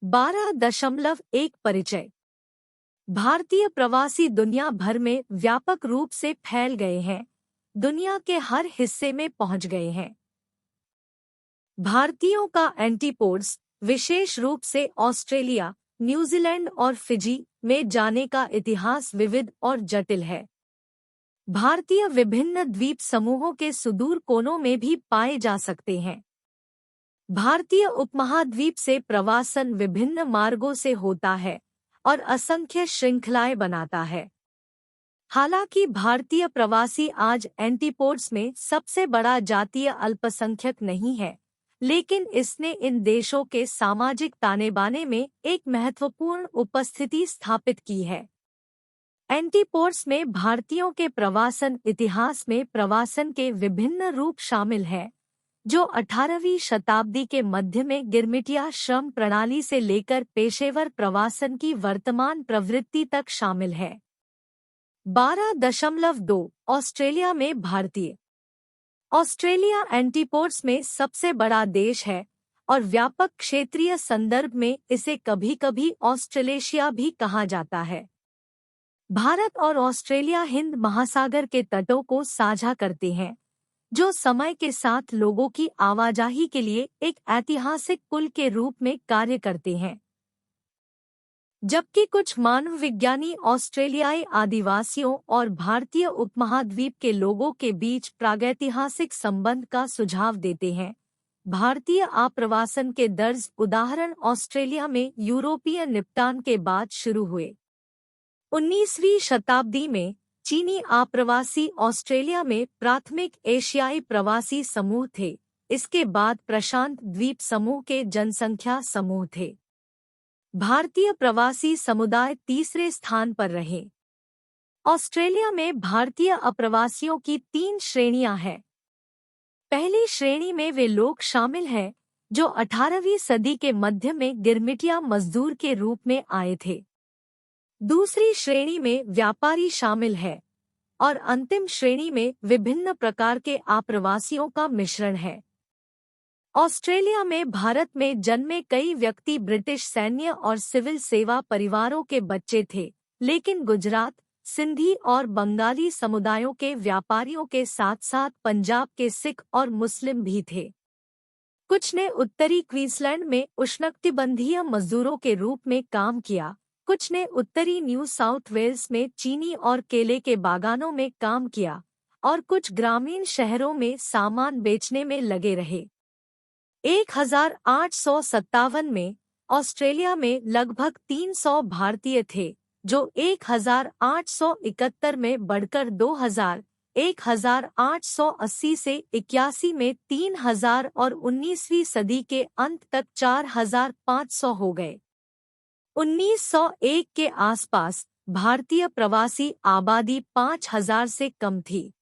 12.1 परिचय। भारतीय प्रवासी दुनिया भर में व्यापक रूप से फैल गए हैं, दुनिया के हर हिस्से में पहुंच गए हैं। भारतीयों का एंटीपोड्स विशेष रूप से ऑस्ट्रेलिया, न्यूजीलैंड और फिजी में जाने का इतिहास विविध और जटिल है। भारतीय विभिन्न द्वीप समूहों के सुदूर कोनों में भी पाए जा सकते हैं। भारतीय उपमहाद्वीप से प्रवासन विभिन्न मार्गों से होता है और असंख्य श्रृंखलाएं बनाता है। हालांकि भारतीय प्रवासी आज एंटीपोड्स में सबसे बड़ा जातीय अल्पसंख्यक नहीं है, लेकिन इसने इन देशों के सामाजिक ताने-बाने में एक महत्वपूर्ण उपस्थिति स्थापित की है। एंटीपोड्स में भारतीयों के प्रवासन इतिहास में प्रवासन के विभिन्न रूप शामिल हैं, जो 18वीं शताब्दी के मध्य में गिरमिटिया श्रम प्रणाली से लेकर पेशेवर प्रवासन की वर्तमान प्रवृत्ति तक शामिल है। 12.2 ऑस्ट्रेलिया में भारतीय। ऑस्ट्रेलिया एंटीपोड्स में सबसे बड़ा देश है और व्यापक क्षेत्रीय संदर्भ में इसे कभी-कभी ऑस्ट्रेलेशिया भी कहा जाता है। भारत और ऑस्ट्रेलिया हिंद महासागर के तटों को साझा करते हैं, जो समय के साथ लोगों की आवाजाही के लिए एक ऐतिहासिक पुल के रूप में कार्य करते हैं। जबकि कुछ मानवविज्ञानी ऑस्ट्रेलियाई आदिवासियों और भारतीय उपमहाद्वीप के लोगों के बीच प्रागैतिहासिक संबंध का सुझाव देते हैं। भारतीय आप्रवासन के दर्ज उदाहरण ऑस्ट्रेलिया में यूरोपीय निपटान के बाद शुरू हुए। 19वीं शताब्दी में चीनी आप्रवासी ऑस्ट्रेलिया में प्राथमिक एशियाई प्रवासी समूह थे। इसके बाद प्रशांत द्वीप समूह के जनसंख्या समूह थे। भारतीय प्रवासी समुदाय तीसरे स्थान पर रहे। ऑस्ट्रेलिया में भारतीय अप्रवासियों की 3 श्रेणियां हैं। पहली श्रेणी में वे लोग शामिल हैं जो 18वीं सदी के मध्य में गिरमिटिया मजदूर के रूप में आए थे। दूसरी श्रेणी में व्यापारी शामिल है और अंतिम श्रेणी में विभिन्न प्रकार के आप्रवासियों का मिश्रण है। ऑस्ट्रेलिया में भारत में जन्मे कई व्यक्ति ब्रिटिश सैन्य और सिविल सेवा परिवारों के बच्चे थे, लेकिन गुजरात, सिंधी और बंगाली समुदायों के व्यापारियों के साथ-साथ पंजाब के सिख और मुस्लिम भी थे। कुछ ने उत्तरी क्वींसलैंड में उष्णकटिबंधीय मजदूरों के रूप में काम किया, कुछ ने उत्तरी न्यू साउथ वेल्स में चीनी और केले के बागानों में काम किया और कुछ ग्रामीण शहरों में सामान बेचने में लगे रहे। 1857 में ऑस्ट्रेलिया में लगभग 300 भारतीय थे, जो 1871 में बढ़कर 2000, 1880 से 81 में 3000 और 19वीं सदी के अंत तक 4500 हो गए। 1901 के आसपास भारतीय प्रवासी आबादी 5000 से कम थी।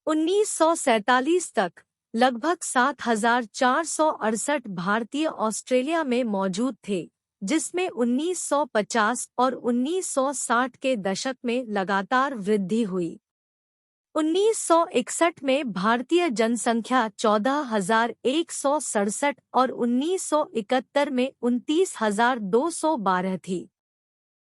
1947 तक लगभग 7468 भारतीय ऑस्ट्रेलिया में मौजूद थे, जिसमें 1950 और 1960 के दशक में लगातार वृद्धि हुई। 1961 में भारतीय जनसंख्या 14,167 और 1971 में 29,212 थी।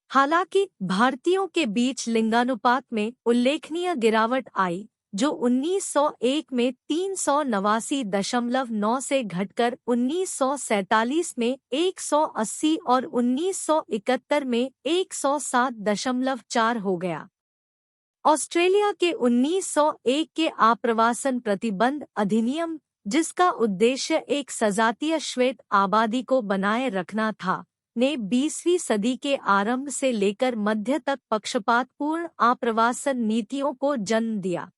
हालांकि भारतीयों के बीच लिंगानुपात में उल्लेखनीय गिरावट आई, जो 1901 में 389.9 से घटकर 1947 में 180 और 1971 में 107.4 हो गया। ऑस्ट्रेलिया के 1901 के आप्रवासन प्रतिबंध अधिनियम, जिसका उद्देश्य एक सजातीय श्वेत आबादी को बनाए रखना था, ने 20वीं सदी के आरंभ से लेकर मध्य तक पक्षपातपूर्ण आप्रवासन नीतियों को जन्म दिया।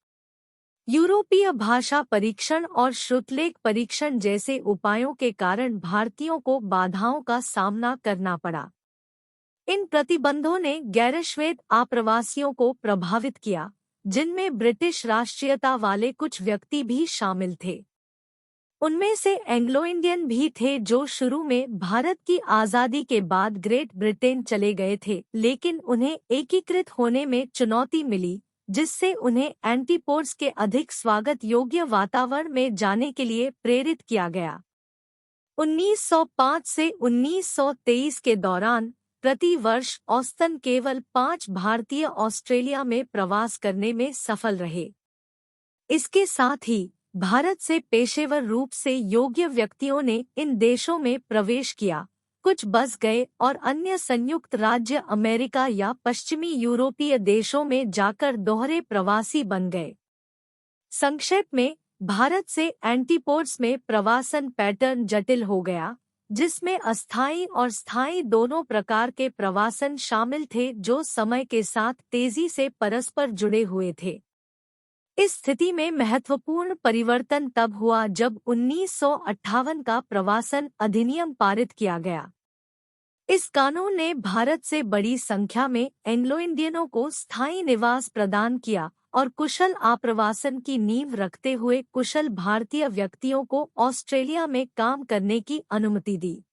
यूरोपीय भाषा परीक्षण और श्रुतलेख परीक्षण जैसे उपायों के कारण भारतीयों को बाधाओं का सामना करना पड़ा। इन प्रतिबंधों ने गैरश्वेत आप्रवासियों को प्रभावित किया, जिनमें ब्रिटिश राष्ट्रीयता वाले कुछ व्यक्ति भी शामिल थे। उनमें से एंग्लो इंडियन भी थे जो शुरू में भारत की आज़ादी के बाद ग्रेट ब्रिटेन चले गए थे, लेकिन उन्हें एकीकृत होने में चुनौती मिली, जिससे उन्हें एंटीपोड्स के अधिक स्वागत योग्य वातावरण में जाने के लिए प्रेरित किया गया। 1905 से 1923 के दौरान प्रति वर्ष औसतन केवल 5 भारतीय ऑस्ट्रेलिया में प्रवास करने में सफल रहे। इसके साथ ही भारत से पेशेवर रूप से योग्य व्यक्तियों ने इन देशों में प्रवेश किया, कुछ बस गए और अन्य संयुक्त राज्य अमेरिका या पश्चिमी यूरोपीय देशों में जाकर दोहरे प्रवासी बन गए। संक्षेप में, भारत से एंटीपोड्स में प्रवासन पैटर्न जटिल हो गया, जिसमें अस्थायी और स्थायी दोनों प्रकार के प्रवासन शामिल थे जो समय के साथ तेजी से परस्पर जुड़े हुए थे। इस स्थिति में महत्वपूर्ण परिवर्तन तब हुआ जब 1958 का प्रवासन अधिनियम पारित किया गया। इस कानून ने भारत से बड़ी संख्या में एंग्लो इंडियनों को स्थायी निवास प्रदान किया और कुशल आप्रवासन की नींव रखते हुए कुशल भारतीय व्यक्तियों को ऑस्ट्रेलिया में काम करने की अनुमति दी।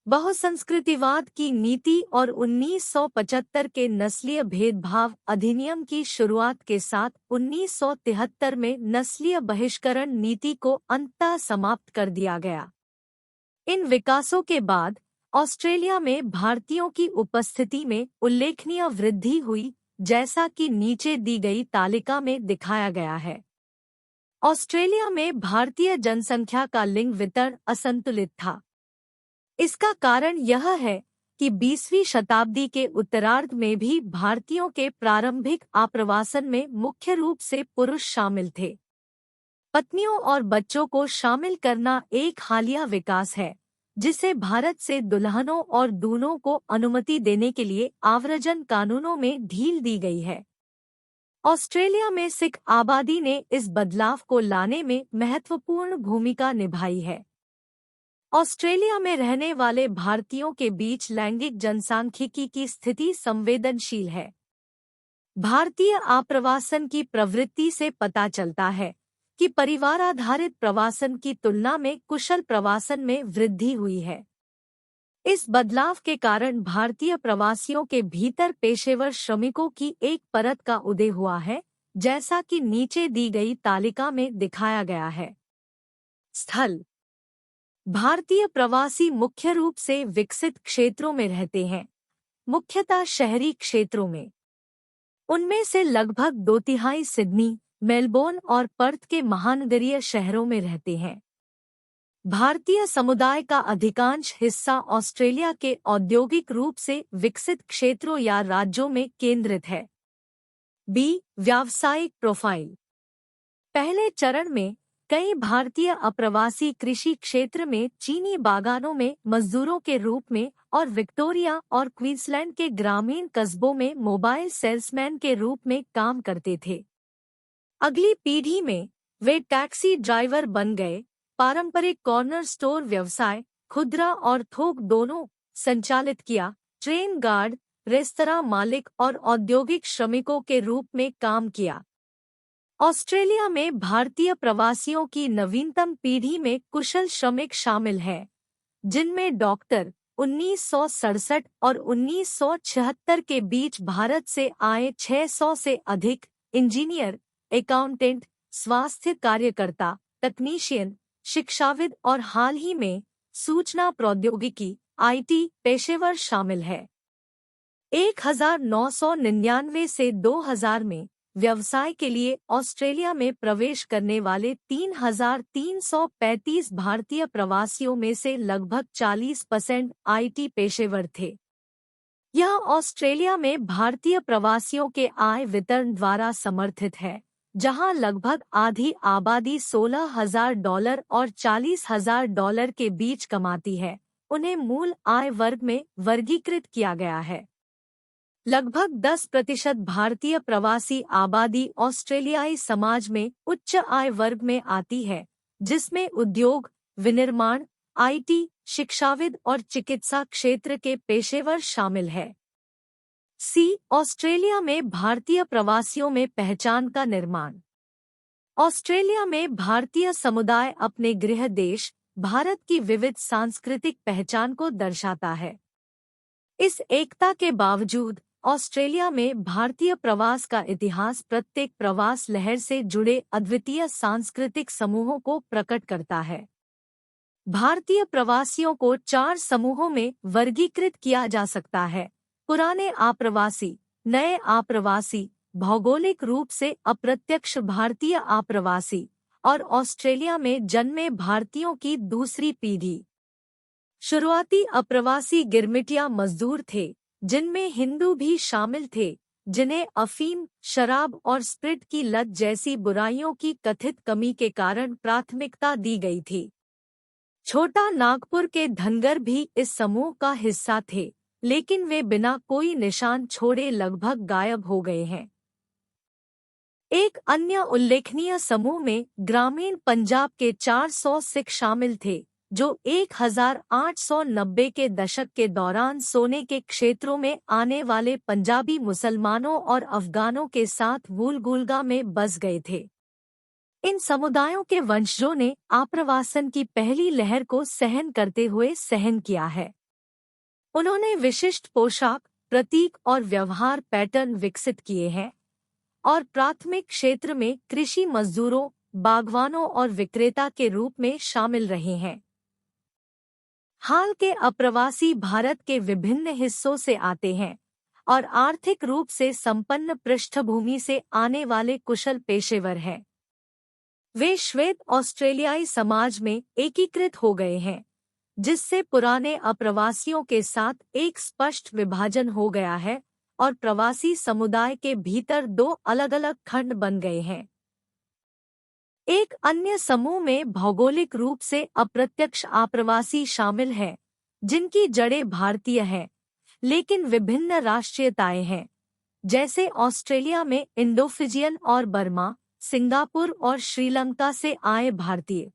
बहुसंस्कृतिवाद की नीति और 1975 के नस्लीय भेदभाव अधिनियम की शुरुआत के साथ 1973 में नस्लीय बहिष्करण नीति को अंततः समाप्त कर दिया गया। इन विकासों के बाद ऑस्ट्रेलिया में भारतीयों की उपस्थिति में उल्लेखनीय वृद्धि हुई, जैसा कि नीचे दी गई तालिका में दिखाया गया है। ऑस्ट्रेलिया में भारतीय जनसंख्या का लिंग वितरण असंतुलित था। इसका कारण यह है कि 20वीं शताब्दी के उत्तरार्ध में भी भारतीयों के प्रारंभिक आप्रवासन में मुख्य रूप से पुरुष शामिल थे। पत्नियों और बच्चों को शामिल करना एक हालिया विकास है, जिसे भारत से दुल्हनों और दूल्हों को अनुमति देने के लिए आव्रजन कानूनों में ढील दी गई है। ऑस्ट्रेलिया में सिख आबादी ने इस बदलाव को लाने में महत्वपूर्ण भूमिका निभाई है। ऑस्ट्रेलिया में रहने वाले भारतीयों के बीच लैंगिक जनसांख्यिकी की स्थिति संवेदनशील है। भारतीय आप्रवासन की प्रवृत्ति से पता चलता है कि परिवार आधारित प्रवासन की तुलना में कुशल प्रवासन में वृद्धि हुई है। इस बदलाव के कारण भारतीय प्रवासियों के भीतर पेशेवर श्रमिकों की एक परत का उदय हुआ है, जैसा कि नीचे दी गई तालिका में दिखाया गया है। स्थल: भारतीय प्रवासी मुख्य रूप से विकसित क्षेत्रों में रहते हैं, मुख्यतः शहरी क्षेत्रों में। उनमें से लगभग 2/3 सिडनी, मेलबोर्न और पर्थ के महानगरीय शहरों में रहते हैं। भारतीय समुदाय का अधिकांश हिस्सा ऑस्ट्रेलिया के औद्योगिक रूप से विकसित क्षेत्रों या राज्यों में केंद्रित है। व्यावसायिक प्रोफाइल: पहले चरण में कई भारतीय अप्रवासी कृषि क्षेत्र में चीनी बागानों में मजदूरों के रूप में और विक्टोरिया और क्वींसलैंड के ग्रामीण कस्बों में मोबाइल सेल्समैन के रूप में काम करते थे। अगली पीढ़ी में वे टैक्सी ड्राइवर बन गए, पारंपरिक कॉर्नर स्टोर व्यवसाय, खुदरा और थोक दोनों संचालित किया, ट्रेन गार्ड, रेस्तरां मालिक और औद्योगिक श्रमिकों के रूप में काम किया। ऑस्ट्रेलिया में भारतीय प्रवासियों की नवीनतम पीढ़ी में कुशल श्रमिक शामिल हैं, जिनमें डॉक्टर 1967 और 1976 के बीच भारत से आए 600 से अधिक, इंजीनियर, अकाउंटेंट, स्वास्थ्य कार्यकर्ता, तकनीशियन, शिक्षाविद और हाल ही में सूचना प्रौद्योगिकी (IT) पेशेवर शामिल है। 1999 से 2000 में व्यवसाय के लिए ऑस्ट्रेलिया में प्रवेश करने वाले 3,335 भारतीय प्रवासियों में से लगभग 40% IT पेशेवर थे। यह ऑस्ट्रेलिया में भारतीय प्रवासियों के आय वितरण द्वारा समर्थित है, जहां लगभग आधी आबादी $16,000 और $40,000 के बीच कमाती है। उन्हें मूल आय वर्ग में वर्गीकृत किया गया है। लगभग 10% भारतीय प्रवासी आबादी ऑस्ट्रेलियाई समाज में उच्च आय वर्ग में आती है, जिसमें उद्योग, विनिर्माण, IT, शिक्षाविद और चिकित्सा क्षेत्र के पेशेवर शामिल है। ऑस्ट्रेलिया में भारतीय प्रवासियों में पहचान का निर्माण। ऑस्ट्रेलिया में भारतीय समुदाय अपने गृह देश भारत की विविध सांस्कृतिक पहचान को दर्शाता है। इस एकता के बावजूद ऑस्ट्रेलिया में भारतीय प्रवास का इतिहास प्रत्येक प्रवास लहर से जुड़े अद्वितीय सांस्कृतिक समूहों को प्रकट करता है। भारतीय प्रवासियों को 4 समूहों में वर्गीकृत किया जा सकता है। पुराने आप्रवासी, नए आप्रवासी, भौगोलिक रूप से अप्रत्यक्ष भारतीय आप्रवासी और ऑस्ट्रेलिया में जन्मे भारतीयों की दूसरी पीढ़ी। शुरुआती अप्रवासी गिरमिटिया मजदूर थे, जिनमें हिंदू भी शामिल थे, जिन्हें अफीम, शराब और स्प्रिट की लत जैसी बुराइयों की कथित कमी के कारण प्राथमिकता दी गई थी। छोटा नागपुर के धनगर भी इस समूह का हिस्सा थे, लेकिन वे बिना कोई निशान छोड़े लगभग गायब हो गए हैं। एक अन्य उल्लेखनीय समूह में ग्रामीण पंजाब के 400 सिख शामिल थे, जो 1890 के दशक के दौरान सोने के क्षेत्रों में आने वाले पंजाबी मुसलमानों और अफगानों के साथ वूलगुलगा में बस गए थे। इन समुदायों के वंशजों ने आप्रवासन की पहली लहर को सहन करते हुए सहन किया है। उन्होंने विशिष्ट पोशाक, प्रतीक और व्यवहार पैटर्न विकसित किए हैं और प्राथमिक क्षेत्र में कृषि मजदूरों, बागवानों और विक्रेता के रूप में शामिल रहे हैं। हाल के अप्रवासी भारत के विभिन्न हिस्सों से आते हैं और आर्थिक रूप से संपन्न पृष्ठभूमि से आने वाले कुशल पेशेवर हैं। वे श्वेत ऑस्ट्रेलियाई समाज में एकीकृत हो गए हैं, जिससे पुराने अप्रवासियों के साथ एक स्पष्ट विभाजन हो गया है और प्रवासी समुदाय के भीतर 2 अलग-अलग खंड बन गए हैं। एक अन्य समूह में भौगोलिक रूप से अप्रत्यक्ष आप्रवासी शामिल हैं, जिनकी जड़ें भारतीय हैं, लेकिन विभिन्न राष्ट्रीयताएं हैं, जैसे ऑस्ट्रेलिया में इंडोफिजियन और बर्मा, सिंगापुर और श्रीलंका से आए भारतीय।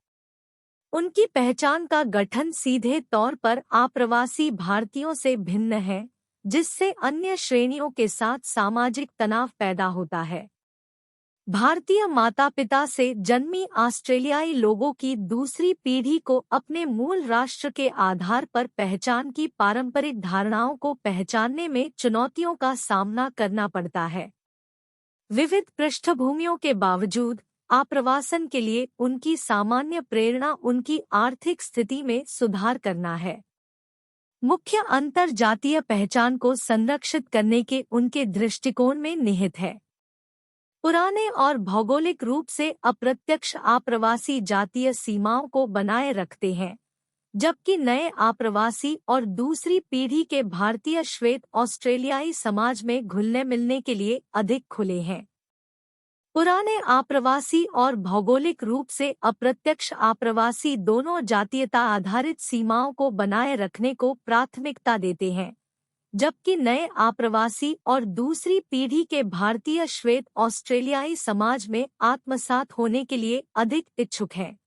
उनकी पहचान का गठन सीधे तौर पर आप्रवासी भारतीयों से भिन्न है, जिससे अन्य श्रेणियों के साथ सामाजिक तनाव पैदा होता है। भारतीय माता-पिता से जन्मी ऑस्ट्रेलियाई लोगों की दूसरी पीढ़ी को अपने मूल राष्ट्र के आधार पर पहचान की पारंपरिक धारणाओं को पहचानने में चुनौतियों का सामना करना पड़ता है। विविध पृष्ठभूमियों के बावजूद आप्रवासन के लिए उनकी सामान्य प्रेरणा उनकी आर्थिक स्थिति में सुधार करना है। मुख्य अंतर जातीय पहचान को संरक्षित करने के उनके दृष्टिकोण में निहित है। पुराने और भौगोलिक रूप से अप्रत्यक्ष आप्रवासी जातीय सीमाओं को बनाए रखते हैं, जबकि नए आप्रवासी और दूसरी पीढ़ी के भारतीय श्वेत ऑस्ट्रेलियाई समाज में घुलने मिलने के लिए अधिक खुले हैं। पुराने आप्रवासी और भौगोलिक रूप से अप्रत्यक्ष आप्रवासी दोनों जातीयता आधारित सीमाओं को बनाए रखने को प्राथमिकता देते हैं, जबकि नए आप्रवासी और दूसरी पीढ़ी के भारतीय श्वेत ऑस्ट्रेलियाई समाज में आत्मसात होने के लिए अधिक इच्छुक हैं।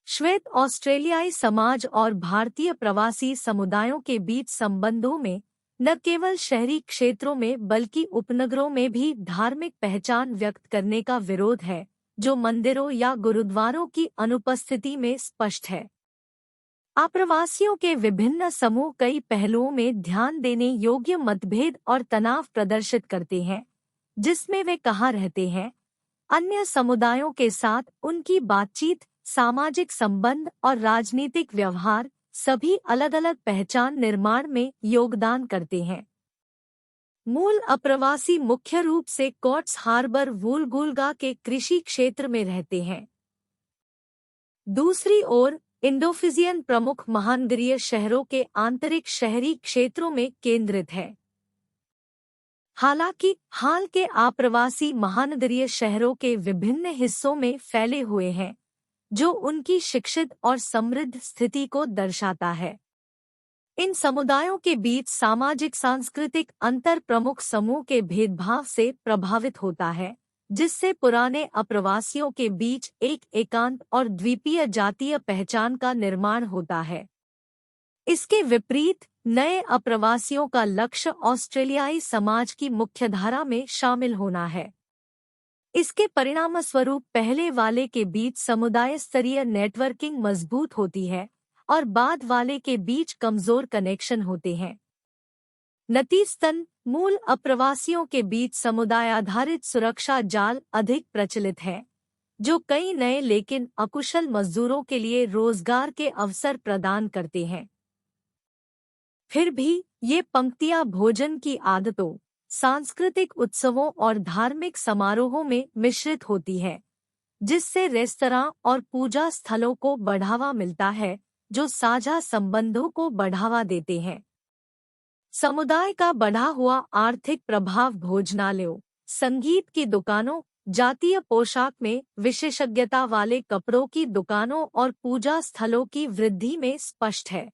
श्वेत ऑस्ट्रेलियाई समाज और भारतीय प्रवासी समुदायों के बीच संबंधों में न केवल शहरी क्षेत्रों में बल्कि उपनगरों में भी धार्मिक पहचान व्यक्त करने का विरोध है, जो मंदिरों या गुरुद्वारों की अनुपस्थिति में स्पष्ट है। आप्रवासियों के विभिन्न समूह कई पहलुओं में ध्यान देने योग्य मतभेद और तनाव प्रदर्शित करते हैं, जिसमें वे कहाँ रहते हैं, अन्य समुदायों के साथ उनकी बातचीत, सामाजिक संबंध और राजनीतिक व्यवहार सभी अलग-अलग पहचान निर्माण में योगदान करते हैं। मूल अप्रवासी मुख्य रूप से कोट्स हार्बर वूलगुलगा के कृषि क्षेत्र में रहते हैं। दूसरी ओर इंडोफिजियन प्रमुख महानगरीय शहरों के आंतरिक शहरी क्षेत्रों में केंद्रित है। हालांकि हाल के आप्रवासी महानगरीय शहरों के विभिन्न हिस्सों में फैले हुए हैं, जो उनकी शिक्षित और समृद्ध स्थिति को दर्शाता है। इन समुदायों के बीच सामाजिक सांस्कृतिक अंतर प्रमुख समूह के भेदभाव से प्रभावित होता है, जिससे पुराने अप्रवासियों के बीच एक एकांत और द्वीपीय जातीय पहचान का निर्माण होता है। इसके विपरीत नए अप्रवासियों का लक्ष्य ऑस्ट्रेलियाई समाज की मुख्यधारा में शामिल होना है। इसके परिणामस्वरूप पहले वाले के बीच समुदाय स्तरीय नेटवर्किंग मजबूत होती है और बाद वाले के बीच कमजोर कनेक्शन होते हैं। नतीजतन मूल अप्रवासियों के बीच समुदाय आधारित सुरक्षा जाल अधिक प्रचलित है, जो कई नए लेकिन अकुशल मजदूरों के लिए रोजगार के अवसर प्रदान करते हैं। फिर भी ये पंक्तियां भोजन की आदतों, सांस्कृतिक उत्सवों और धार्मिक समारोहों में मिश्रित होती है, जिससे रेस्तरां और पूजा स्थलों को बढ़ावा मिलता है, जो साझा संबंधों को बढ़ावा देते हैं। समुदाय का बढ़ा हुआ आर्थिक प्रभाव भोजनालयों, संगीत की दुकानों, जातीय पोशाक में विशेषज्ञता वाले कपड़ों की दुकानों और पूजा स्थलों की वृद्धि में स्पष्ट है।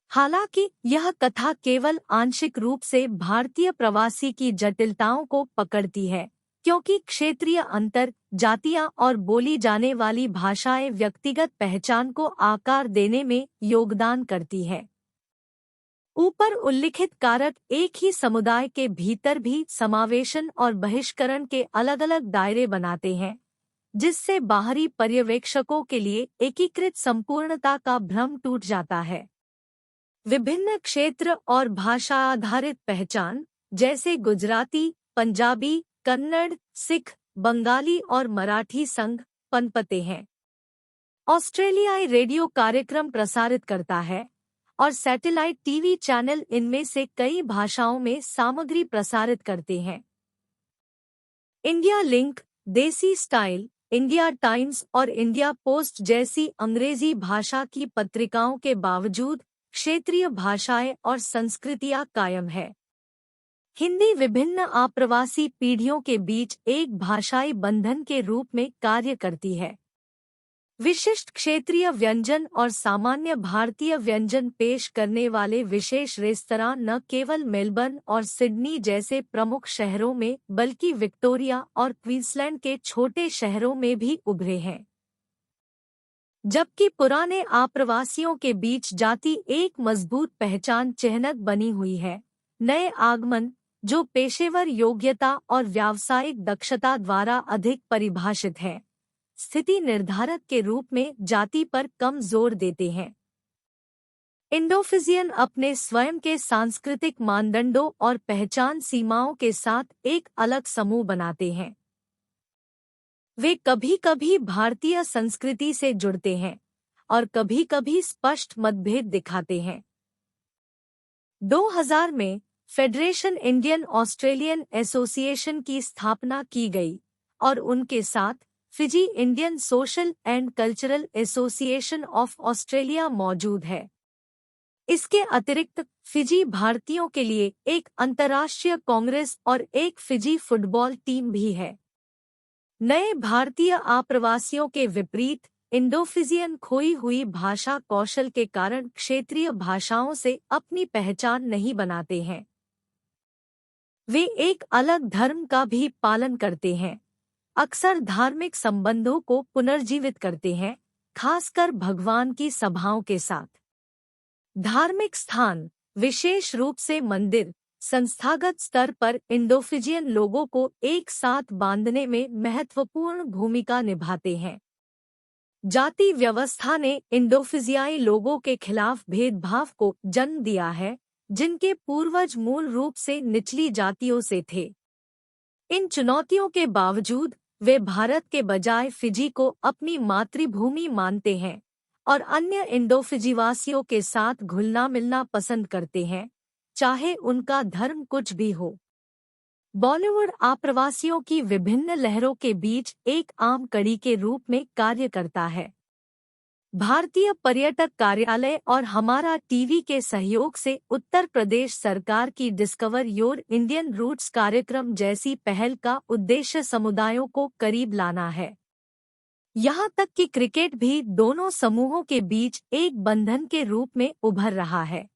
हालांकि यह कथा केवल आंशिक रूप से भारतीय प्रवासी की जटिलताओं को पकड़ती है, क्योंकि क्षेत्रीय अंतर, जातियां और बोली जाने वाली भाषाएं व्यक्तिगत पहचान को आकार देने में योगदान करती है। ऊपर उल्लिखित कारक एक ही समुदाय के भीतर भी समावेशन और बहिष्करण के अलग-अलग दायरे बनाते हैं, जिससे बाहरी पर्यवेक्षकों के लिए एकीकृत संपूर्णता का भ्रम टूट जाता है। विभिन्न क्षेत्र और भाषा आधारित पहचान, जैसे गुजराती, पंजाबी, कन्नड़, सिख, बंगाली और मराठी संघ पनपते हैं। ऑस्ट्रेलियाई रेडियो कार्यक्रम प्रसारित करता है और सैटेलाइट टीवी चैनल इनमें से कई भाषाओं में सामग्री प्रसारित करते हैं। इंडिया लिंक, देसी स्टाइल, इंडिया टाइम्स और इंडिया पोस्ट जैसी अंग्रेजी भाषा की पत्रिकाओं के बावजूद क्षेत्रीय भाषाएं और संस्कृतियां कायम है। हिंदी विभिन्न आप्रवासी पीढ़ियों के बीच एक भाषाई बंधन के रूप में कार्य करती है। विशिष्ट क्षेत्रीय व्यंजन और सामान्य भारतीय व्यंजन पेश करने वाले विशेष रेस्तरां न केवल मेलबर्न और सिडनी जैसे प्रमुख शहरों में, बल्कि विक्टोरिया और क्वींसलैंड के छोटे शहरों में भी उभरे हैं। जबकि पुराने आप्रवासियों के बीच जाति एक मजबूत पहचान चिह्नक बनी हुई है, नए आगमन, जो पेशेवर योग्यता और व्यावसायिक दक्षता द्वारा अधिक परिभाषित है, स्थिति निर्धारक के रूप में जाति पर कम जोर देते हैं। इंडोफिजियन अपने स्वयं के सांस्कृतिक मानदंडों और पहचान सीमाओं के साथ एक अलग समूह बनाते हैं। वे कभी-कभी भारतीय संस्कृति से जुड़ते हैं और कभी-कभी स्पष्ट मतभेद दिखाते हैं। 2000 में फेडरेशन इंडियन ऑस्ट्रेलियन एसोसिएशन की स्थापना की गई और उनके साथ Fiji Indian social and cultural association of Australia मौजूद है। इसके अतिरिक्त फिजी भारतीयों के लिए एक अंतर्राष्ट्रीय कांग्रेस और एक फिजी फुटबॉल टीम भी है। नए भारतीय आप्रवासियों के विपरीत, इंडोफिजियन खोई हुई भाषा कौशल के कारण क्षेत्रीय भाषाओं से अपनी पहचान नहीं बनाते हैं। वे एक अलग धर्म का भी पालन करते हैं, अक्सर धार्मिक संबंधों को पुनर्जीवित करते हैं, खासकर भगवान की सभाओं के साथ। धार्मिक स्थान, विशेष रूप से मंदिर, संस्थागत स्तर पर इंडोफिजियन लोगों को एक साथ बांधने में महत्वपूर्ण भूमिका निभाते हैं। जाति व्यवस्था ने इंडोफिजियाई लोगों के खिलाफ भेदभाव को जन्म दिया है, जिनके पूर्वज मूल रूप से निचली जातियों से थे। इन चुनौतियों के बावजूद वे भारत के बजाय फिजी को अपनी मातृभूमि मानते हैं और अन्य इंडोफिजीवासियों के साथ घुलना मिलना पसंद करते हैं, चाहे उनका धर्म कुछ भी हो। बॉलीवुड आप्रवासियों की विभिन्न लहरों के बीच एक आम कड़ी के रूप में कार्य करता है। भारतीय पर्यटक कार्यालय और हमारा टीवी के सहयोग से उत्तर प्रदेश सरकार की डिस्कवर योर इंडियन रूट्स कार्यक्रम जैसी पहल का उद्देश्य समुदायों को करीब लाना है। यहाँ तक कि क्रिकेट भी दोनों समूहों के बीच एक बंधन के रूप में उभर रहा है।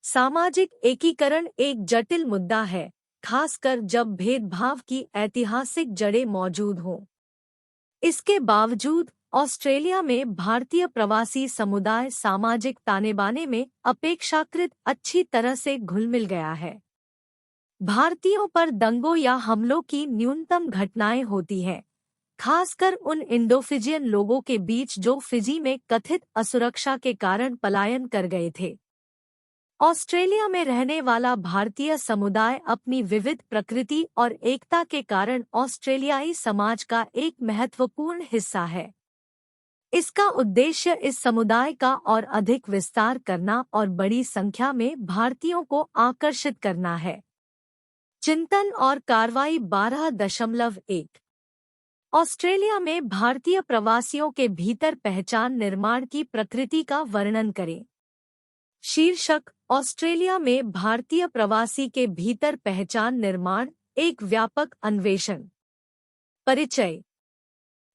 सामाजिक एकीकरण एक जटिल मुद्दा है, खासकर जब भेदभाव की ऐतिहासिक जड़ें मौजूद हों। इसके बावजूद ऑस्ट्रेलिया में भारतीय प्रवासी समुदाय सामाजिक ताने-बाने में अपेक्षाकृत अच्छी तरह से घुल-मिल गया है। भारतीयों पर दंगों या हमलों की न्यूनतम घटनाएं होती हैं, खासकर उन इंडोफिजियन लोगों के बीच जो फिजी में कथित असुरक्षा के कारण पलायन कर गए थे। ऑस्ट्रेलिया में रहने वाला भारतीय समुदाय अपनी विविध प्रकृति और एकता के कारण ऑस्ट्रेलियाई समाज का एक महत्वपूर्ण हिस्सा है। इसका उद्देश्य इस समुदाय का और अधिक विस्तार करना और बड़ी संख्या में भारतीयों को आकर्षित करना है। चिंतन और कार्रवाई 12.1 ऑस्ट्रेलिया में भारतीय प्रवासियों के भीतर पहचान निर्माण की प्रकृति का वर्णन करें। शीर्षक ऑस्ट्रेलिया में भारतीय प्रवासी के भीतर पहचान निर्माण एक व्यापक अन्वेषण। परिचय।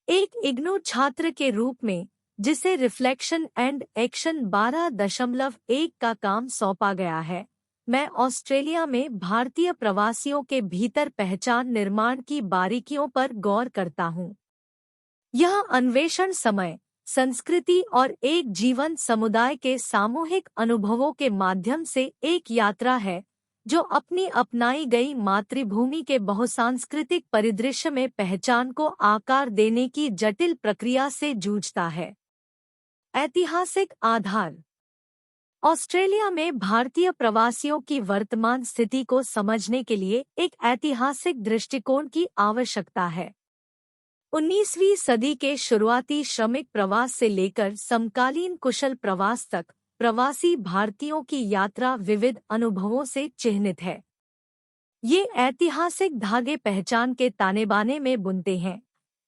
एक इग्नू छात्र के रूप में जिसे रिफ्लेक्शन एंड एक्शन 12.1 का काम सौंपा गया है, मैं ऑस्ट्रेलिया में भारतीय प्रवासियों के भीतर पहचान निर्माण की बारीकियों पर गौर करता हूँ। यह अन्वेषण समय, संस्कृति और एक जीवंत समुदाय के सामूहिक अनुभवों के माध्यम से एक यात्रा है जो अपनी अपनाई गई मातृभूमि के बहुसांस्कृतिक परिदृश्य में पहचान को आकार देने की जटिल प्रक्रिया से जूझता है। ऐतिहासिक आधार। ऑस्ट्रेलिया में भारतीय प्रवासियों की वर्तमान स्थिति को समझने के लिए एक ऐतिहासिक दृष्टिकोण की आवश्यकता है। 19वीं सदी के शुरुआती श्रमिक प्रवास से लेकर समकालीन कुशल प्रवास तक प्रवासी भारतीयों की यात्रा विविध अनुभवों से चिह्नित है। ये ऐतिहासिक धागे पहचान के तानेबाने में बुनते हैं,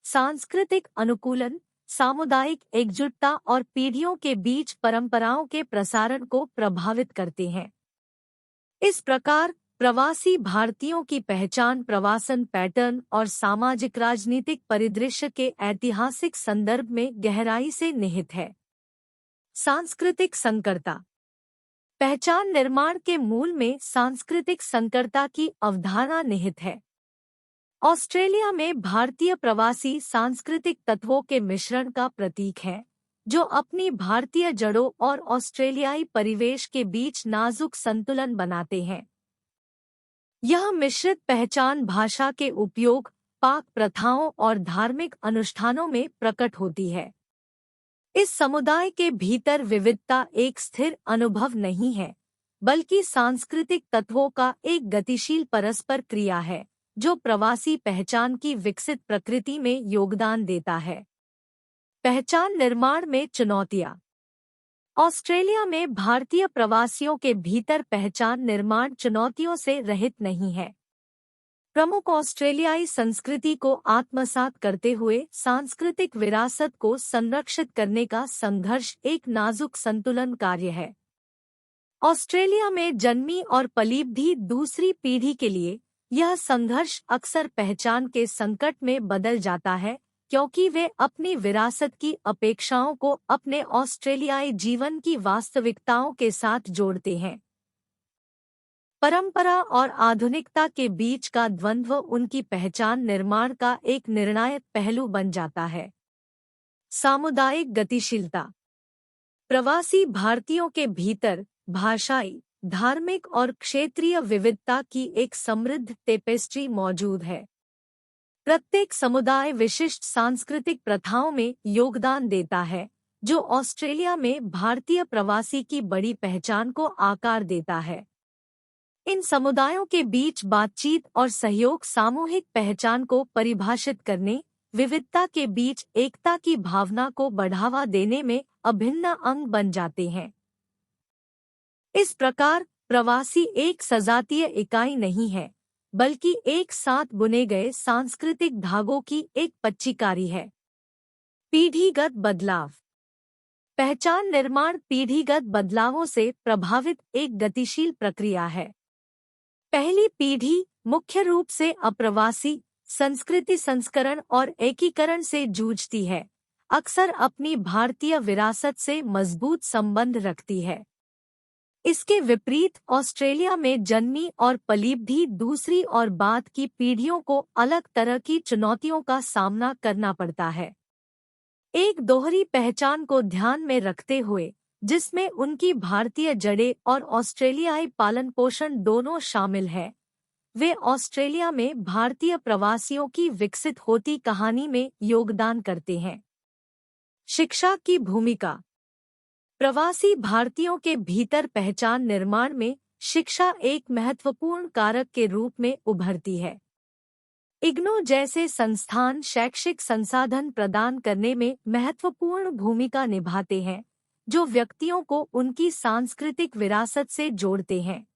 सांस्कृतिक अनुकूलन, सामुदायिक एकजुटता और पीढ़ियों के बीच परंपराओं के प्रसारण को प्रभावित करते हैं। इस प्रकार प्रवासी भारतीयों की पहचान प्रवासन पैटर्न और सामाजिक राजनीतिक परिदृश्य के ऐतिहासिक संदर्भ में गहराई से निहित है। सांस्कृतिक संकरता। पहचान निर्माण के मूल में सांस्कृतिक संकरता की अवधारणा निहित है। ऑस्ट्रेलिया में भारतीय प्रवासी सांस्कृतिक तत्वों के मिश्रण का प्रतीक है, जो अपनी भारतीय जड़ों और ऑस्ट्रेलियाई परिवेश के बीच नाजुक संतुलन बनाते हैं। यह मिश्रित पहचान भाषा के उपयोग, पाक प्रथाओं और धार्मिक अनुष्ठानों में प्रकट होती है। इस समुदाय के भीतर विविधता एक स्थिर अनुभव नहीं है, बल्कि सांस्कृतिक तत्वों का एक गतिशील परस्पर क्रिया है, जो प्रवासी पहचान की विकसित प्रकृति में योगदान देता है। पहचान निर्माण में चुनौतियाँ। ऑस्ट्रेलिया में भारतीय प्रवासियों के भीतर पहचान निर्माण चुनौतियों से रहित नहीं है। प्रमुख ऑस्ट्रेलियाई संस्कृति को आत्मसात करते हुए सांस्कृतिक विरासत को संरक्षित करने का संघर्ष एक नाजुक संतुलन कार्य है। ऑस्ट्रेलिया में जन्मी और पली भी दूसरी पीढ़ी के लिए यह संघर्ष अक्सर पहचान के संकट में बदल जाता है, क्योंकि वे अपनी विरासत की अपेक्षाओं को अपने ऑस्ट्रेलियाई जीवन की वास्तविकताओं के साथ जोड़ते हैं। परंपरा और आधुनिकता के बीच का द्वंद्व उनकी पहचान निर्माण का एक निर्णायक पहलू बन जाता है। सामुदायिक गतिशीलता। प्रवासी भारतीयों के भीतर भाषाई, धार्मिक और क्षेत्रीय विविधता की एक समृद्ध टेपेस्ट्री मौजूद है। प्रत्येक समुदाय विशिष्ट सांस्कृतिक प्रथाओं में योगदान देता है, जो ऑस्ट्रेलिया में भारतीय प्रवासी की बड़ी पहचान को आकार देता है। इन समुदायों के बीच बातचीत और सहयोग सामूहिक पहचान को परिभाषित करने, विविधता के बीच एकता की भावना को बढ़ावा देने में अभिन्न अंग बन जाते हैं। इस प्रकार प्रवासी एक सजातीय इकाई नहीं है, बल्कि एक साथ बुने गए सांस्कृतिक धागों की एक पच्चीकारी है। पीढ़ीगत बदलाव। पहचान निर्माण पीढ़ीगत बदलावों से प्रभावित एक गतिशील प्रक्रिया है। पहली पीढ़ी मुख्य रूप से अप्रवासी संस्कृति संस्करण और एकीकरण से जूझती है, अक्सर अपनी भारतीय विरासत से मजबूत संबंध रखती है। इसके विपरीत ऑस्ट्रेलिया में जन्मी और पली भी दूसरी और बाद की पीढ़ियों को अलग तरह की चुनौतियों का सामना करना पड़ता है। एक दोहरी पहचान को ध्यान में रखते हुए, जिसमें उनकी भारतीय जड़ें और ऑस्ट्रेलियाई पालन पोषण दोनों शामिल हैं, वे ऑस्ट्रेलिया में भारतीय प्रवासियों की विकसित होती कहानी में योगदान करते हैं। शिक्षा की भूमिका। प्रवासी भारतीयों के भीतर पहचान निर्माण में शिक्षा एक महत्वपूर्ण कारक के रूप में उभरती है। इग्नू जैसे संस्थान शैक्षिक संसाधन प्रदान करने में महत्वपूर्ण भूमिका निभाते हैं, जो व्यक्तियों को उनकी सांस्कृतिक विरासत से जोड़ते हैं।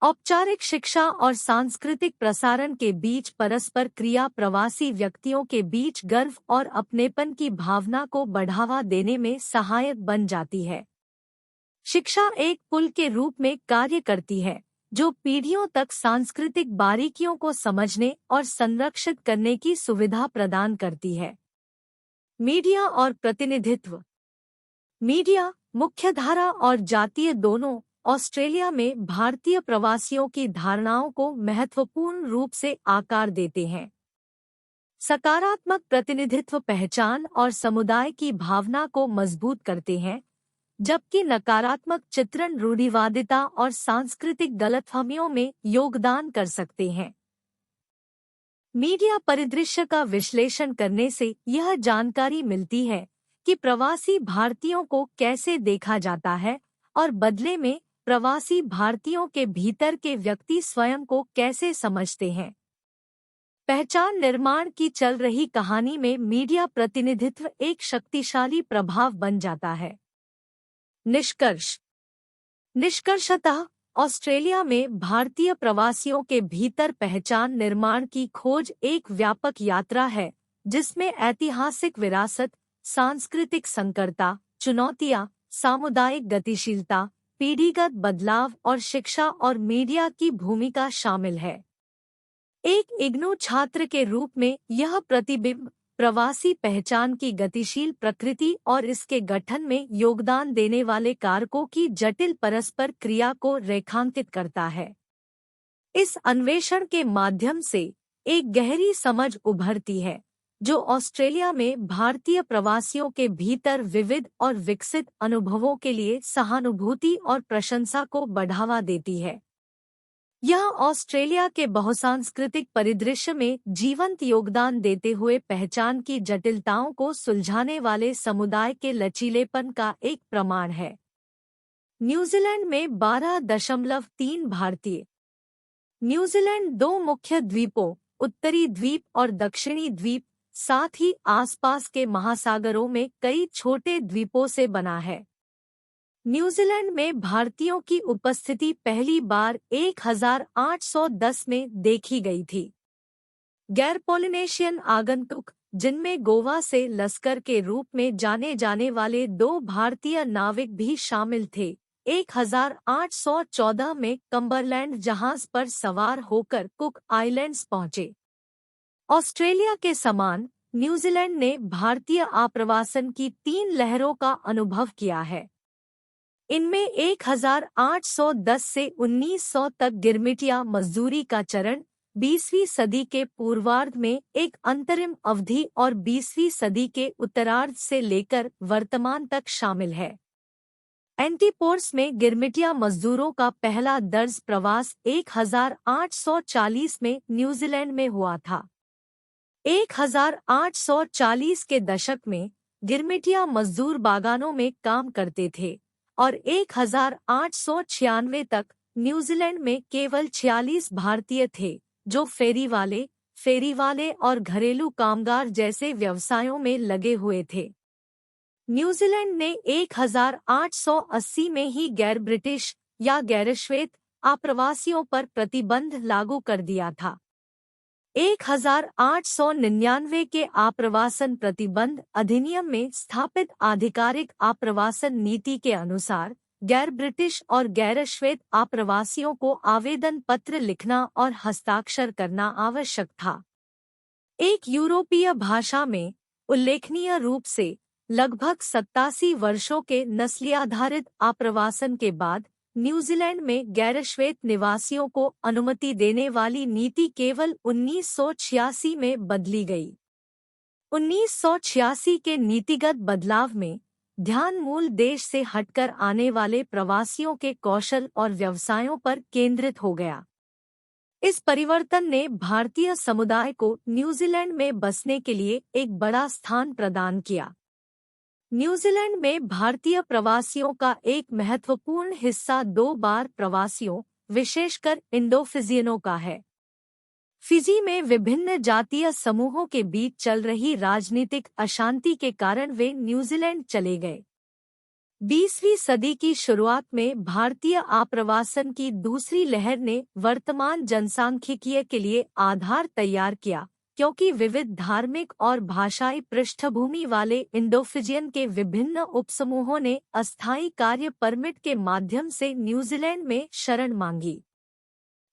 औपचारिक शिक्षा और सांस्कृतिक प्रसारण के बीच परस्पर क्रिया प्रवासी व्यक्तियों के बीच गर्व और अपनेपन की भावना को बढ़ावा देने में सहायक बन जाती है। शिक्षा एक पुल के रूप में कार्य करती है, जो पीढ़ियों तक सांस्कृतिक बारीकियों को समझने और संरक्षित करने की सुविधा प्रदान करती है। मीडिया और प्रतिनिधित्व। मीडिया, मुख्यधारा और जातीय दोनों, ऑस्ट्रेलिया में भारतीय प्रवासियों की धारणाओं को महत्वपूर्ण रूप से आकार देते हैं। सकारात्मक प्रतिनिधित्व पहचान और समुदाय की भावना को मजबूत करते हैं, जबकि नकारात्मक चित्रण रूढ़िवादिता और सांस्कृतिक गलतफहमियों में योगदान कर सकते हैं। मीडिया परिदृश्य का विश्लेषण करने से यह जानकारी मिलती है कि प्रवासी भारतीयों को कैसे देखा जाता है और बदले में प्रवासी भारतीयों के भीतर के व्यक्ति स्वयं को कैसे समझते हैं। पहचान निर्माण की चल रही कहानी में मीडिया प्रतिनिधित्व एक शक्तिशाली प्रभाव बन जाता है। निष्कर्षतः ऑस्ट्रेलिया में भारतीय प्रवासियों के भीतर पहचान निर्माण की खोज एक व्यापक यात्रा है, जिसमें ऐतिहासिक विरासत, सांस्कृतिक संकरता, चुनौतियां, सामुदायिक गतिशीलता, पीढ़ीगत बदलाव और शिक्षा और मीडिया की भूमिका शामिल है। एक इग्नू छात्र के रूप में यह प्रतिबिंब प्रवासी पहचान की गतिशील प्रकृति और इसके गठन में योगदान देने वाले कारकों की जटिल परस्पर क्रिया को रेखांकित करता है। इस अन्वेषण के माध्यम से एक गहरी समझ उभरती है, जो ऑस्ट्रेलिया में भारतीय प्रवासियों के भीतर विविध और विकसित अनुभवों के लिए सहानुभूति और प्रशंसा को बढ़ावा देती है। यह ऑस्ट्रेलिया के बहुसांस्कृतिक परिदृश्य में जीवंत योगदान देते हुए पहचान की जटिलताओं को सुलझाने वाले समुदाय के लचीलेपन का एक प्रमाण है। न्यूजीलैंड में 12.3 भारतीय। न्यूजीलैंड दो मुख्य द्वीपों, उत्तरी द्वीप और दक्षिणी द्वीप, साथ ही आसपास के महासागरों में कई छोटे द्वीपों से बना है। न्यूजीलैंड में भारतीयों की उपस्थिति पहली बार 1810 में देखी गई थी। गैर पोलिनेशियन आगंतुक, जिनमें गोवा से लश्कर के रूप में जाने जाने वाले 2 भारतीय नाविक भी शामिल थे, 1814 में कम्बरलैंड जहाज पर सवार होकर कुक आइलैंड्स पहुंचे। ऑस्ट्रेलिया के समान न्यूजीलैंड ने भारतीय आप्रवासन की 3 लहरों का अनुभव किया है। इनमें 1810 से 1900 तक गिरमिटिया मजदूरी का चरण, 20वीं सदी के पूर्वार्ध में एक अंतरिम अवधि और 20वीं सदी के उत्तरार्ध से लेकर वर्तमान तक शामिल है। एंटीपोर्स में गिरमिटिया मजदूरों का पहला दर्ज प्रवास 1840 में न्यूजीलैंड में हुआ था। 1840 के दशक में गिरमिटिया मजदूर बागानों में काम करते थे और 1896 तक न्यूजीलैंड में केवल 46 भारतीय थे, जो फेरीवाले और घरेलू कामगार जैसे व्यवसायों में लगे हुए थे। न्यूजीलैंड ने 1880 में ही गैर ब्रिटिश या गैरश्वेत आप्रवासियों पर प्रतिबंध लागू कर दिया था। 1899 के आप्रवासन प्रतिबंध अधिनियम में स्थापित आधिकारिक आप्रवासन नीति के अनुसार गैर ब्रिटिश और गैरश्वेत आप्रवासियों को आवेदन पत्र लिखना और हस्ताक्षर करना आवश्यक था। एक यूरोपीय भाषा में उल्लेखनीय रूप से लगभग 87 वर्षों के नस्लीआधारित आप्रवासन के बाद न्यूजीलैंड में गैरश्वेत निवासियों को अनुमति देने वाली नीति केवल 1986 में बदली गई। 1986 के नीतिगत बदलाव में ध्यान मूल देश से हटकर आने वाले प्रवासियों के कौशल और व्यवसायों पर केंद्रित हो गया। इस परिवर्तन ने भारतीय समुदाय को न्यूजीलैंड में बसने के लिए एक बड़ा स्थान प्रदान किया। न्यूजीलैंड में भारतीय प्रवासियों का एक महत्वपूर्ण हिस्सा 2 बार प्रवासियों, विशेषकर इंडोफिजियनों का है। फिजी में विभिन्न जातीय समूहों के बीच चल रही राजनीतिक अशांति के कारण वे न्यूजीलैंड चले गए। 20वीं सदी की शुरुआत में भारतीय आप्रवासन की दूसरी लहर ने वर्तमान जनसांख्यिकीय के लिए आधार तैयार किया, क्योंकि विविध धार्मिक और भाषाई पृष्ठभूमि वाले इंडोफिजियन के विभिन्न उपसमूहों ने अस्थायी कार्य परमिट के माध्यम से न्यूजीलैंड में शरण मांगी।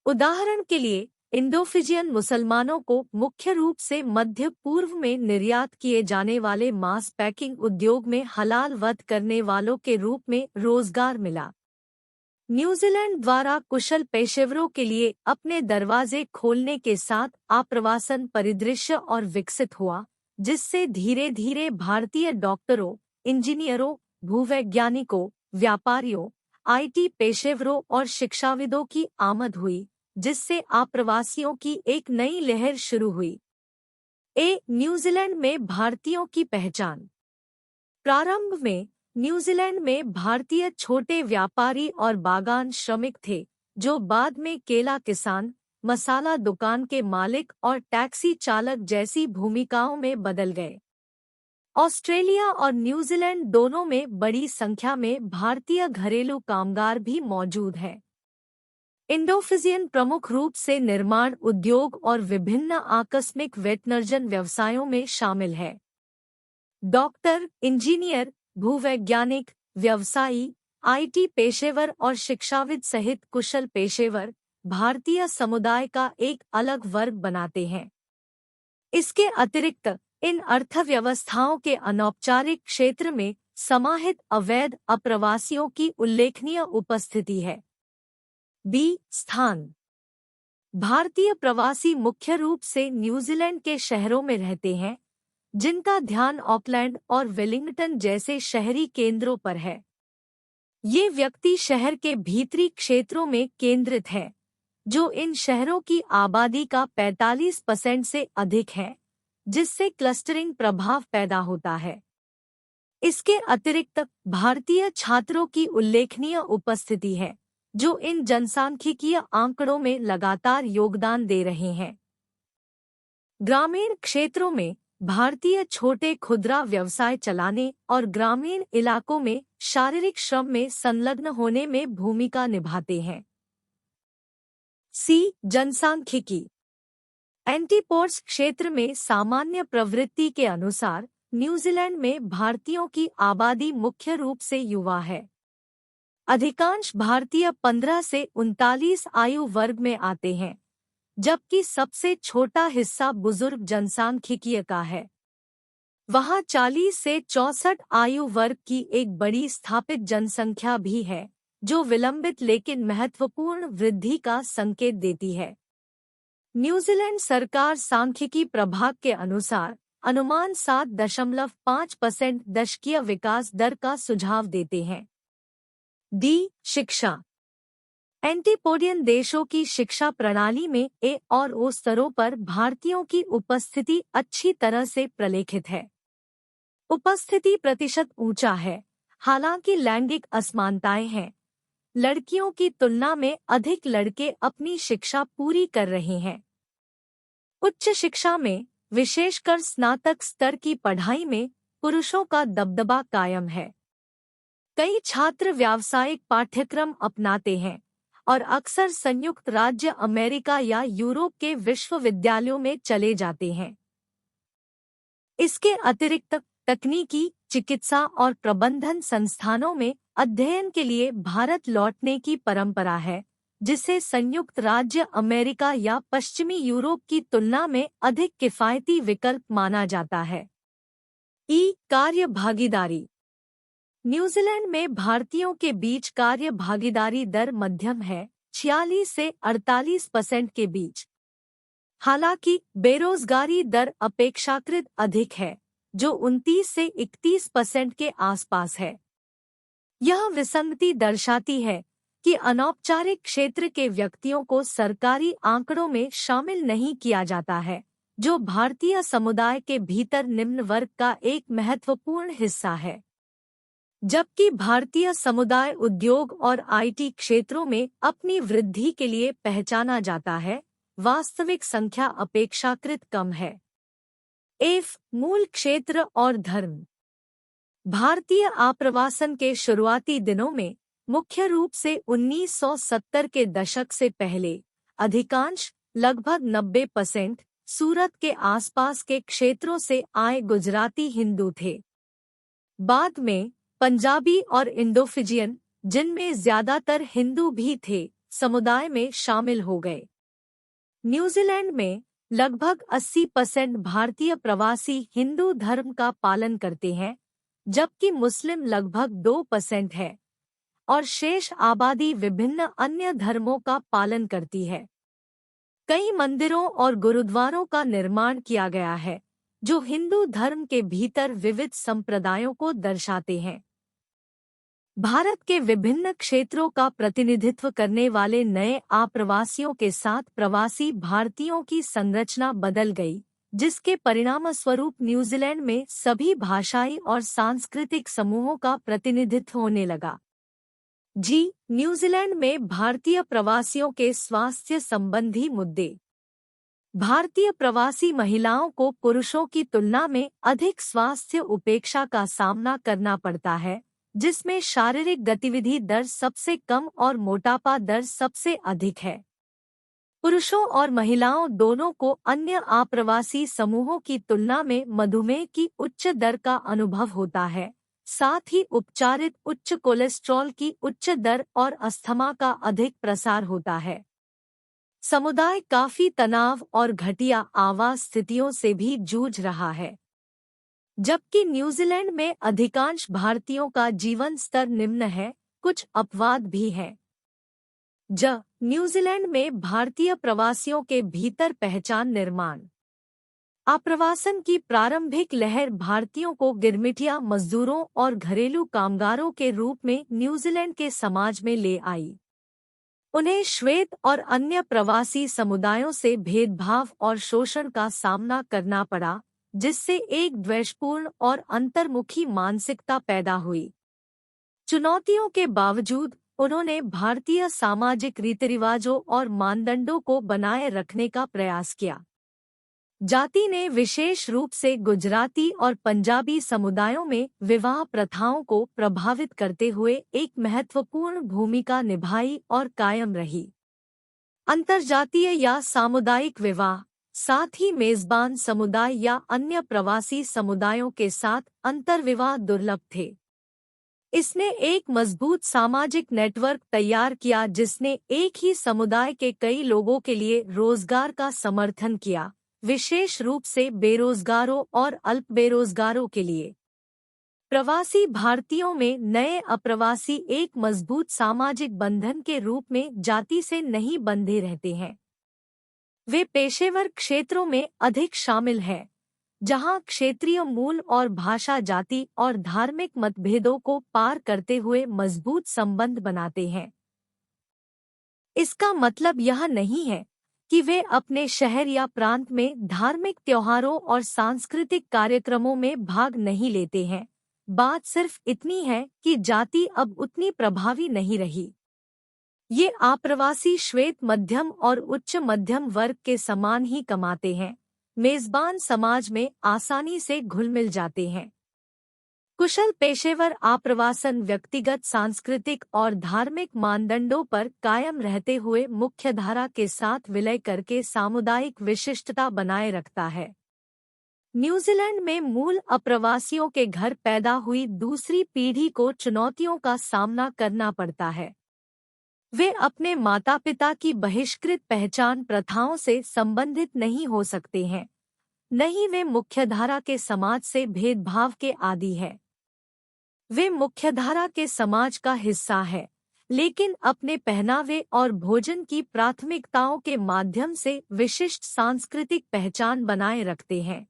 उदाहरण के लिए, इंडोफिजियन मुसलमानों को मुख्य रूप से मध्य पूर्व में निर्यात किए जाने वाले मांस पैकिंग उद्योग में हलाल वध करने वालों के रूप में रोजगार मिला। न्यूजीलैंड द्वारा कुशल पेशेवरों के लिए अपने दरवाजे खोलने के साथ आप्रवासन परिदृश्य और विकसित हुआ, जिससे धीरे धीरे भारतीय डॉक्टरों, इंजीनियरों, भूवैज्ञानिकों, व्यापारियों, IT पेशेवरों और शिक्षाविदों की आमद हुई, जिससे आप्रवासियों की एक नई लहर शुरू हुई। न्यूजीलैंड में भारतीयों की पहचान। प्रारंभ में न्यूजीलैंड में भारतीय छोटे व्यापारी और बागान श्रमिक थे, जो बाद में केला किसान, मसाला दुकान के मालिक और टैक्सी चालक जैसी भूमिकाओं में बदल गए। ऑस्ट्रेलिया और न्यूजीलैंड दोनों में बड़ी संख्या में भारतीय घरेलू कामगार भी मौजूद हैं। इंडोफिजियन प्रमुख रूप से निर्माण उद्योग और विभिन्न आकस्मिक वेटनर्जन व्यवसायों में शामिल है। डॉक्टर, इंजीनियर, भूवैज्ञानिक, व्यवसायी, IT पेशेवर और शिक्षाविद सहित कुशल पेशेवर भारतीय समुदाय का एक अलग वर्ग बनाते हैं। इसके अतिरिक्त इन अर्थव्यवस्थाओं के अनौपचारिक क्षेत्र में समाहित अवैध अप्रवासियों की उल्लेखनीय उपस्थिति है। स्थान। भारतीय प्रवासी मुख्य रूप से न्यूजीलैंड के शहरों में रहते हैं, जिनका ध्यान ऑकलैंड और वेलिंगटन जैसे शहरी केंद्रों पर है। ये व्यक्ति शहर के भीतरी क्षेत्रों में केंद्रित हैं, जो इन शहरों की आबादी का 45% से अधिक है, जिससे क्लस्टरिंग प्रभाव पैदा होता है। इसके अतिरिक्त भारतीय छात्रों की उल्लेखनीय उपस्थिति है, जो इन जनसांख्यिकीय आंकड़ों में लगातार योगदान दे रहे हैं। ग्रामीण क्षेत्रों में भारतीय छोटे खुदरा व्यवसाय चलाने और ग्रामीण इलाकों में शारीरिक श्रम में संलग्न होने में भूमिका निभाते हैं। जनसांख्यिकी। एंटीपोर्ट्स क्षेत्र में सामान्य प्रवृत्ति के अनुसार न्यूजीलैंड में भारतीयों की आबादी मुख्य रूप से युवा है। अधिकांश भारतीय 15 से 39 आयु वर्ग में आते हैं, जबकि सबसे छोटा हिस्सा बुजुर्ग जनसांख्यिकीय का है। वहां 40 से 64 आयु वर्ग की एक बड़ी स्थापित जनसंख्या भी है, जो विलंबित लेकिन महत्वपूर्ण वृद्धि का संकेत देती है। न्यूजीलैंड सरकार सांख्यिकी प्रभाग के अनुसार अनुमान 7.5% दशकीय विकास दर का सुझाव देते हैं। शिक्षा। एंटीपोडियन देशों की शिक्षा प्रणाली में ए और ओ स्तरों पर भारतीयों की उपस्थिति अच्छी तरह से प्रलेखित है। उपस्थिति प्रतिशत ऊंचा है, हालांकि लैंगिक असमानताएं हैं। लड़कियों की तुलना में अधिक लड़के अपनी शिक्षा पूरी कर रहे हैं। उच्च शिक्षा में, विशेषकर स्नातक स्तर की पढ़ाई में, पुरुषों का दबदबा कायम है। कई छात्र व्यावसायिक पाठ्यक्रम अपनाते हैं और अक्सर संयुक्त राज्य अमेरिका या यूरोप के विश्वविद्यालयों में चले जाते हैं। इसके अतिरिक्त तकनीकी, चिकित्सा और प्रबंधन संस्थानों में अध्ययन के लिए भारत लौटने की परंपरा है, जिसे संयुक्त राज्य अमेरिका या पश्चिमी यूरोप की तुलना में अधिक किफायती विकल्प माना जाता है। कार्य भागीदारी। न्यूजीलैंड में भारतीयों के बीच कार्य भागीदारी दर मध्यम है, 46 से 48% के बीच। हालांकि बेरोजगारी दर अपेक्षाकृत अधिक है, जो 29 से 31% के आसपास है। यह विसंगति दर्शाती है कि अनौपचारिक क्षेत्र के व्यक्तियों को सरकारी आंकड़ों में शामिल नहीं किया जाता है, जो भारतीय समुदाय के भीतर निम्न वर्ग का एक महत्वपूर्ण हिस्सा है। जबकि भारतीय समुदाय उद्योग और आईटी क्षेत्रों में अपनी वृद्धि के लिए पहचाना जाता है, वास्तविक संख्या अपेक्षाकृत कम है। मूल क्षेत्र और धर्म। भारतीय आप्रवासन के शुरुआती दिनों में मुख्य रूप से 1970 के दशक से पहले अधिकांश लगभग 90% सूरत के आसपास के क्षेत्रों से आए गुजराती हिंदू थे। बाद में पंजाबी और इंडोफिजियन, जिनमें ज्यादातर हिंदू भी थे, समुदाय में शामिल हो गए। न्यूजीलैंड में लगभग 80% भारतीय प्रवासी हिंदू धर्म का पालन करते हैं, जबकि मुस्लिम लगभग 2% है और शेष आबादी विभिन्न अन्य धर्मों का पालन करती है। कई मंदिरों और गुरुद्वारों का निर्माण किया गया है, जो हिंदू धर्म के भीतर विविध संप्रदायों को दर्शाते हैं। भारत के विभिन्न क्षेत्रों का प्रतिनिधित्व करने वाले नए आप्रवासियों के साथ प्रवासी भारतीयों की संरचना बदल गई, जिसके परिणामस्वरूप न्यूजीलैंड में सभी भाषाई और सांस्कृतिक समूहों का प्रतिनिधित्व होने लगा। न्यूजीलैंड में भारतीय प्रवासियों के स्वास्थ्य संबंधी मुद्दे। भारतीय प्रवासी महिलाओं को पुरुषों की तुलना में अधिक स्वास्थ्य उपेक्षा का सामना करना पड़ता है, जिसमें शारीरिक गतिविधि दर सबसे कम और मोटापा दर सबसे अधिक है। पुरुषों और महिलाओं दोनों को अन्य आप्रवासी समूहों की तुलना में मधुमेह की उच्च दर का अनुभव होता है, साथ ही उपचारित उच्च कोलेस्ट्रॉल की उच्च दर और अस्थमा का अधिक प्रसार होता है। समुदाय काफी तनाव और घटिया आवास स्थितियों से भी जूझ रहा है। जबकि न्यूजीलैंड में अधिकांश भारतीयों का जीवन स्तर निम्न है, कुछ अपवाद भी हैं। न्यूजीलैंड में भारतीय प्रवासियों के भीतर पहचान निर्माण। आप्रवासन की प्रारंभिक लहर भारतीयों को गिरमिटिया मजदूरों और घरेलू कामगारों के रूप में न्यूजीलैंड के समाज में ले आई। उन्हें श्वेत और अन्य प्रवासी समुदायों से भेदभाव और शोषण का सामना करना पड़ा, जिससे एक द्वेषपूर्ण और अंतर्मुखी मानसिकता पैदा हुई। चुनौतियों के बावजूद उन्होंने भारतीय सामाजिक रीतिरिवाजों और मानदंडों को बनाए रखने का प्रयास किया। जाति ने विशेष रूप से गुजराती और पंजाबी समुदायों में विवाह प्रथाओं को प्रभावित करते हुए एक महत्वपूर्ण भूमिका निभाई और कायम रही। अंतर्जातीय या सामुदायिक विवाह, साथ ही मेजबान समुदाय या अन्य प्रवासी समुदायों के साथ अंतर्विवाह दुर्लभ थे। इसने एक मजबूत सामाजिक नेटवर्क तैयार किया जिसने एक ही समुदाय के कई लोगों के लिए रोजगार का समर्थन किया, विशेष रूप से बेरोजगारों और अल्प बेरोजगारों के लिए। प्रवासी भारतीयों में नए अप्रवासी एक मजबूत सामाजिक बंधन के रूप में जाति से नहीं बंधे रहते हैं। वे पेशेवर क्षेत्रों में अधिक शामिल हैं, जहां क्षेत्रीय मूल और भाषा जाति और धार्मिक मतभेदों को पार करते हुए मजबूत संबंध बनाते हैं। इसका मतलब यह नहीं है कि वे अपने शहर या प्रांत में धार्मिक त्योहारों और सांस्कृतिक कार्यक्रमों में भाग नहीं लेते हैं। बात सिर्फ इतनी है कि जाति अब उतनी प्रभावी नहीं रही। ये आप्रवासी श्वेत मध्यम और उच्च मध्यम वर्ग के समान ही कमाते हैं, मेजबान समाज में आसानी से घुल-मिल जाते हैं। कुशल पेशेवर आप्रवासन व्यक्तिगत सांस्कृतिक और धार्मिक मानदंडों पर कायम रहते हुए मुख्यधारा के साथ विलय करके सामुदायिक विशिष्टता बनाए रखता है। न्यूजीलैंड में मूल अप्रवासियों के घर पैदा हुई दूसरी पीढ़ी को चुनौतियों का सामना करना पड़ता है। वे अपने माता-पिता की बहिष्कृत पहचान प्रथाओं से संबंधित नहीं हो सकते हैं, न ही वे मुख्यधारा के समाज से भेदभाव के आदी हैं। वे मुख्यधारा के समाज का हिस्सा है, लेकिन अपने पहनावे और भोजन की प्राथमिकताओं के माध्यम से विशिष्ट सांस्कृतिक पहचान बनाए रखते हैं।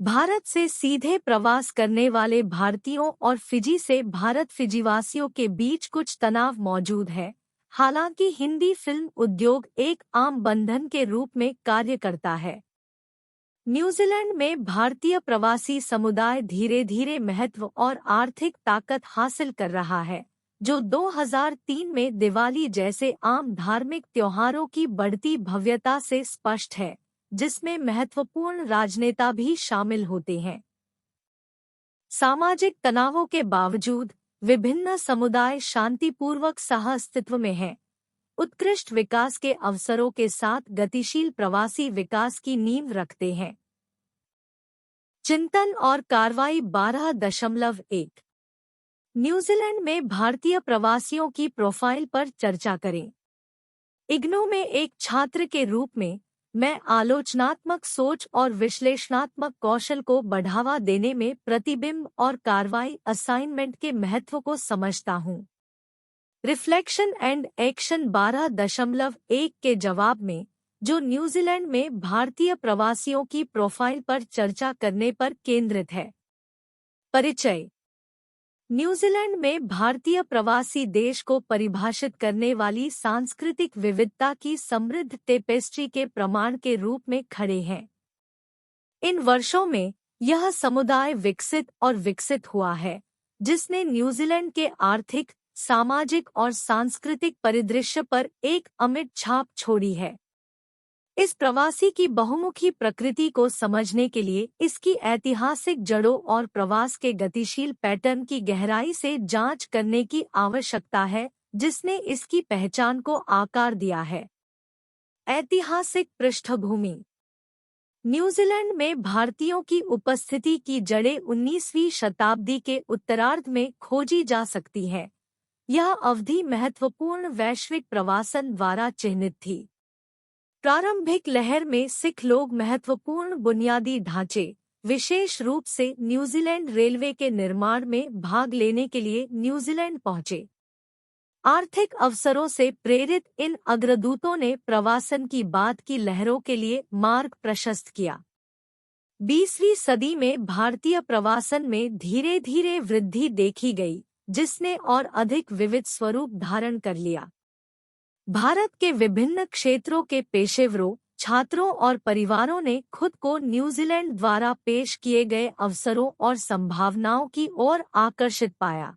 भारत से सीधे प्रवास करने वाले भारतीयों और फिजी से भारत फिजीवासियों के बीच कुछ तनाव मौजूद है। हालांकि हिंदी फिल्म उद्योग एक आम बंधन के रूप में कार्य करता है। न्यूजीलैंड में भारतीय प्रवासी समुदाय धीरे धीरे महत्व और आर्थिक ताकत हासिल कर रहा है, जो 2003 में दिवाली जैसे आम धार्मिक त्योहारों की बढ़ती भव्यता से स्पष्ट है, जिसमें महत्वपूर्ण राजनेता भी शामिल होते हैं। सामाजिक तनावों के बावजूद विभिन्न समुदाय शांतिपूर्वक सह-अस्तित्व में हैं। उत्कृष्ट विकास के अवसरों के साथ गतिशील प्रवासी विकास की नींव रखते हैं। चिंतन और कार्रवाई 12.1 न्यूजीलैंड में भारतीय प्रवासियों की प्रोफाइल पर चर्चा करें। इग्नू में एक छात्र के रूप में मैं आलोचनात्मक सोच और विश्लेषणात्मक कौशल को बढ़ावा देने में प्रतिबिंब और कार्रवाई असाइनमेंट के महत्व को समझता हूँ। रिफ्लेक्शन एंड एक्शन 12.1 के जवाब में, जो न्यूजीलैंड में भारतीय प्रवासियों की प्रोफाइल पर चर्चा करने पर केंद्रित है। परिचय। न्यूजीलैंड में भारतीय प्रवासी देश को परिभाषित करने वाली सांस्कृतिक विविधता की समृद्ध टेपेस्ट्री के प्रमाण के रूप में खड़े हैं। इन वर्षों में यह समुदाय विकसित और विकसित हुआ है, जिसने न्यूजीलैंड के आर्थिक, सामाजिक और सांस्कृतिक परिदृश्य पर एक अमिट छाप छोड़ी है। इस प्रवासी की बहुमुखी प्रकृति को समझने के लिए इसकी ऐतिहासिक जड़ों और प्रवास के गतिशील पैटर्न की गहराई से जांच करने की आवश्यकता है, जिसने इसकी पहचान को आकार दिया है। ऐतिहासिक पृष्ठभूमि। न्यूजीलैंड में भारतीयों की उपस्थिति की जड़ें 19वीं शताब्दी के उत्तरार्ध में खोजी जा सकती हैं। यह अवधि महत्वपूर्ण वैश्विक प्रवासन द्वारा चिह्नित थी। प्रारंभिक लहर में सिख लोग महत्वपूर्ण बुनियादी ढांचे, विशेष रूप से न्यूजीलैंड रेलवे के निर्माण में भाग लेने के लिए न्यूजीलैंड पहुंचे। आर्थिक अवसरों से प्रेरित इन अग्रदूतों ने प्रवासन की बाद की लहरों के लिए मार्ग प्रशस्त किया। 20वीं सदी में भारतीय प्रवासन में धीरे धीरे वृद्धि देखी गई, जिसने और अधिक विविध स्वरूप धारण कर लिया। भारत के विभिन्न क्षेत्रों के पेशेवरों, छात्रों और परिवारों ने खुद को न्यूजीलैंड द्वारा पेश किए गए अवसरों और संभावनाओं की ओर आकर्षित पाया।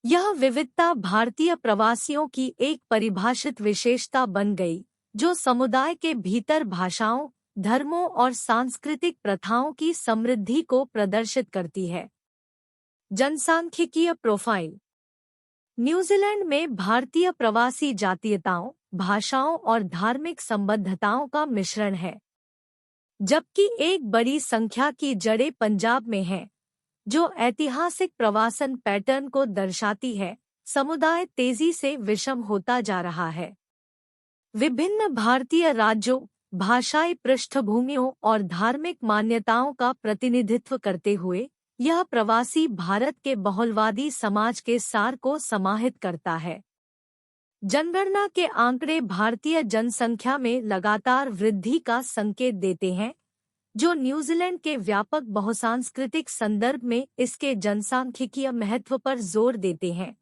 यह विविधता भारतीय प्रवासियों की एक परिभाषित विशेषता बन गई, जो समुदाय के भीतर भाषाओं, धर्मों और सांस्कृतिक प्रथाओं की समृद्धि को प्रदर्शित करती है। जनसांख्यिकीय प्रोफाइल। न्यूजीलैंड में भारतीय प्रवासी जातीयताओं, भाषाओं और धार्मिक संबद्धताओं का मिश्रण है। जबकि एक बड़ी संख्या की जड़ें पंजाब में हैं, जो ऐतिहासिक प्रवासन पैटर्न को दर्शाती है, समुदाय तेजी से विषम होता जा रहा है। विभिन्न भारतीय राज्यों, भाषाई पृष्ठभूमियों और धार्मिक मान्यताओं का प्रतिनिधित्व करते हुए यह प्रवासी भारत के बहुलवादी समाज के सार को समाहित करता है। जनगणना के आंकड़े भारतीय जनसंख्या में लगातार वृद्धि का संकेत देते हैं, जो न्यूजीलैंड के व्यापक बहुसांस्कृतिक संदर्भ में इसके जनसांख्यिकीय महत्व पर जोर देते हैं।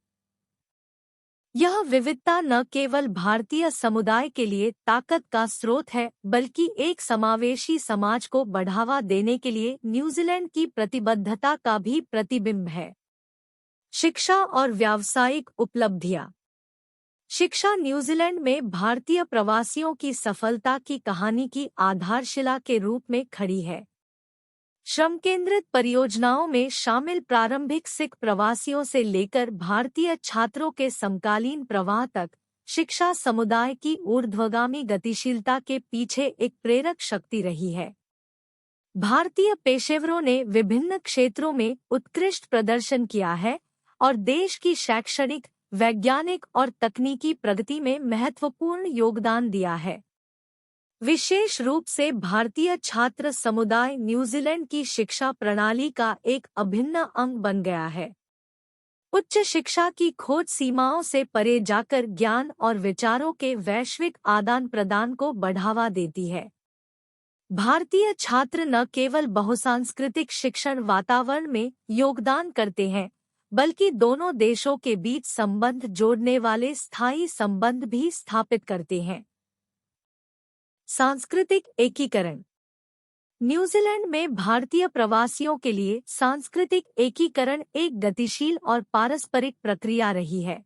यह विविधता न केवल भारतीय समुदाय के लिए ताकत का स्रोत है, बल्कि एक समावेशी समाज को बढ़ावा देने के लिए न्यूजीलैंड की प्रतिबद्धता का भी प्रतिबिंब है। शिक्षा और व्यावसायिक उपलब्धियां। शिक्षा न्यूजीलैंड में भारतीय प्रवासियों की सफलता की कहानी की आधारशिला के रूप में खड़ी है। श्रम केंद्रित परियोजनाओं में शामिल प्रारंभिक सिख प्रवासियों से लेकर भारतीय छात्रों के समकालीन प्रवाह तक, शिक्षा समुदाय की ऊर्ध्वगामी गतिशीलता के पीछे एक प्रेरक शक्ति रही है। भारतीय पेशेवरों ने विभिन्न क्षेत्रों में उत्कृष्ट प्रदर्शन किया है और देश की शैक्षणिक, वैज्ञानिक और तकनीकी प्रगति में महत्वपूर्ण योगदान दिया है। विशेष रूप से भारतीय छात्र समुदाय न्यूजीलैंड की शिक्षा प्रणाली का एक अभिन्न अंग बन गया है। उच्च शिक्षा की खोज सीमाओं से परे जाकर ज्ञान और विचारों के वैश्विक आदान प्रदान को बढ़ावा देती है। भारतीय छात्र न केवल बहुसांस्कृतिक शिक्षण वातावरण में योगदान करते हैं, बल्कि दोनों देशों के बीच संबंध जोड़ने वाले स्थायी संबंध भी स्थापित करते हैं। सांस्कृतिक एकीकरण। न्यूजीलैंड में भारतीय प्रवासियों के लिए सांस्कृतिक एकीकरण एक गतिशील और पारस्परिक प्रक्रिया रही है।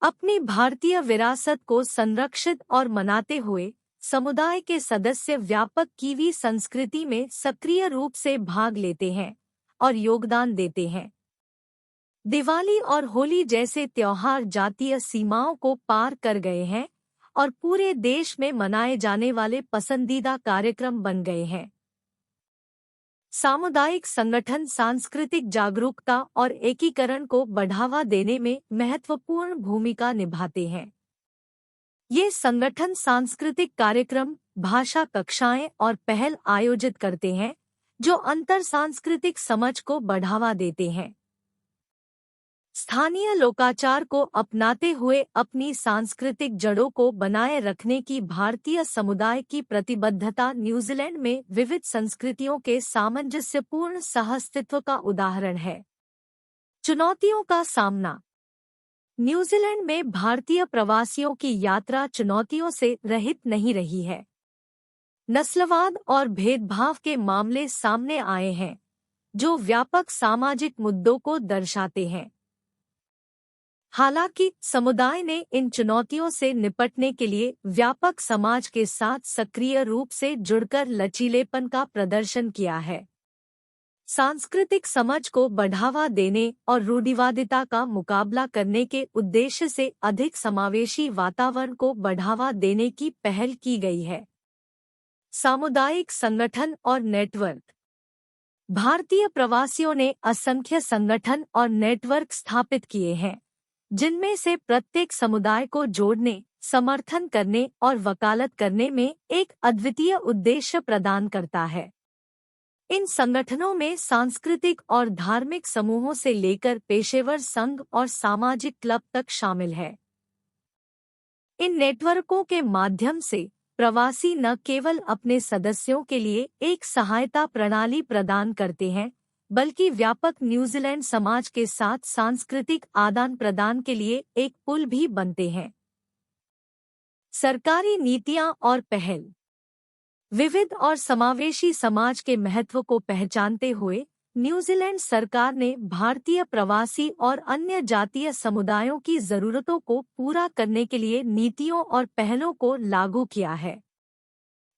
अपनी भारतीय विरासत को संरक्षित और मनाते हुए समुदाय के सदस्य व्यापक कीवी संस्कृति में सक्रिय रूप से भाग लेते हैं और योगदान देते हैं। दिवाली और होली जैसे त्योहार जातीय सीमाओं को पार कर गए हैं और पूरे देश में मनाए जाने वाले पसंदीदा कार्यक्रम बन गए हैं। सामुदायिक संगठन सांस्कृतिक जागरूकता और एकीकरण को बढ़ावा देने में महत्वपूर्ण भूमिका निभाते हैं। ये संगठन सांस्कृतिक कार्यक्रम, भाषा कक्षाएं और पहल आयोजित करते हैं जो अंतर सांस्कृतिक समझ को बढ़ावा देते हैं। स्थानीय लोकाचार को अपनाते हुए अपनी सांस्कृतिक जड़ों को बनाए रखने की भारतीय समुदाय की प्रतिबद्धता न्यूजीलैंड में विविध संस्कृतियों के सामंजस्यपूर्ण सहअस्तित्व का उदाहरण है। चुनौतियों का सामना। न्यूजीलैंड में भारतीय प्रवासियों की यात्रा चुनौतियों से रहित नहीं रही है। नस्लवाद और भेदभाव के मामले सामने आए हैं, जो व्यापक सामाजिक मुद्दों को दर्शाते हैं। हालांकि समुदाय ने इन चुनौतियों से निपटने के लिए व्यापक समाज के साथ सक्रिय रूप से जुड़कर लचीलेपन का प्रदर्शन किया है। सांस्कृतिक समझ को बढ़ावा देने और रूढ़िवादिता का मुकाबला करने के उद्देश्य से अधिक समावेशी वातावरण को बढ़ावा देने की पहल की गई है। सामुदायिक संगठन और नेटवर्क। भारतीय प्रवासियों ने असंख्य संगठन और नेटवर्क स्थापित किए हैं, जिनमें से प्रत्येक समुदाय को जोड़ने, समर्थन करने और वकालत करने में एक अद्वितीय उद्देश्य प्रदान करता है। इन संगठनों में सांस्कृतिक और धार्मिक समूहों से लेकर पेशेवर संघ और सामाजिक क्लब तक शामिल है। इन नेटवर्कों के माध्यम से प्रवासी न केवल अपने सदस्यों के लिए एक सहायता प्रणाली प्रदान करते हैं, बल्कि व्यापक न्यूजीलैंड समाज के साथ सांस्कृतिक आदान प्रदान के लिए एक पुल भी बनते हैं। सरकारी नीतियां और पहल। विविध और समावेशी समाज के महत्व को पहचानते हुए न्यूजीलैंड सरकार ने भारतीय प्रवासी और अन्य जातीय समुदायों की जरूरतों को पूरा करने के लिए नीतियों और पहलों को लागू किया है।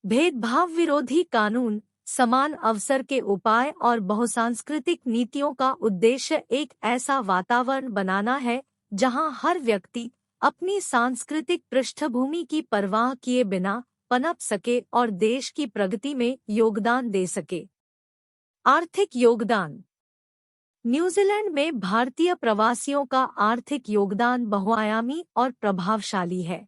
भेदभाव विरोधी कानून, समान अवसर के उपाय और बहुसांस्कृतिक नीतियों का उद्देश्य एक ऐसा वातावरण बनाना है जहां हर व्यक्ति अपनी सांस्कृतिक पृष्ठभूमि की परवाह किए बिना पनप सके और देश की प्रगति में योगदान दे सके। आर्थिक योगदान। न्यूजीलैंड में भारतीय प्रवासियों का आर्थिक योगदान बहुआयामी और प्रभावशाली है।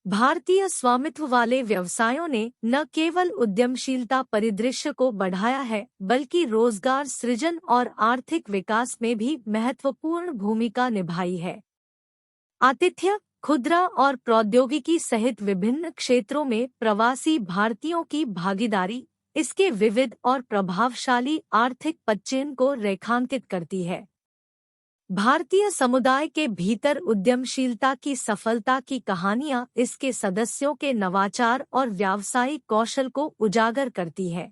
भारतीय स्वामित्व वाले व्यवसायों ने न केवल उद्यमशीलता परिदृश्य को बढ़ाया है, बल्कि रोजगार सृजन और आर्थिक विकास में भी महत्वपूर्ण भूमिका निभाई है। आतिथ्य, खुदरा और प्रौद्योगिकी सहित विभिन्न क्षेत्रों में प्रवासी भारतीयों की भागीदारी इसके विविध और प्रभावशाली आर्थिक पच्चीन को रेखांकित करती है। भारतीय समुदाय के भीतर उद्यमशीलता की सफलता की कहानियां इसके सदस्यों के नवाचार और व्यावसायिक कौशल को उजागर करती है।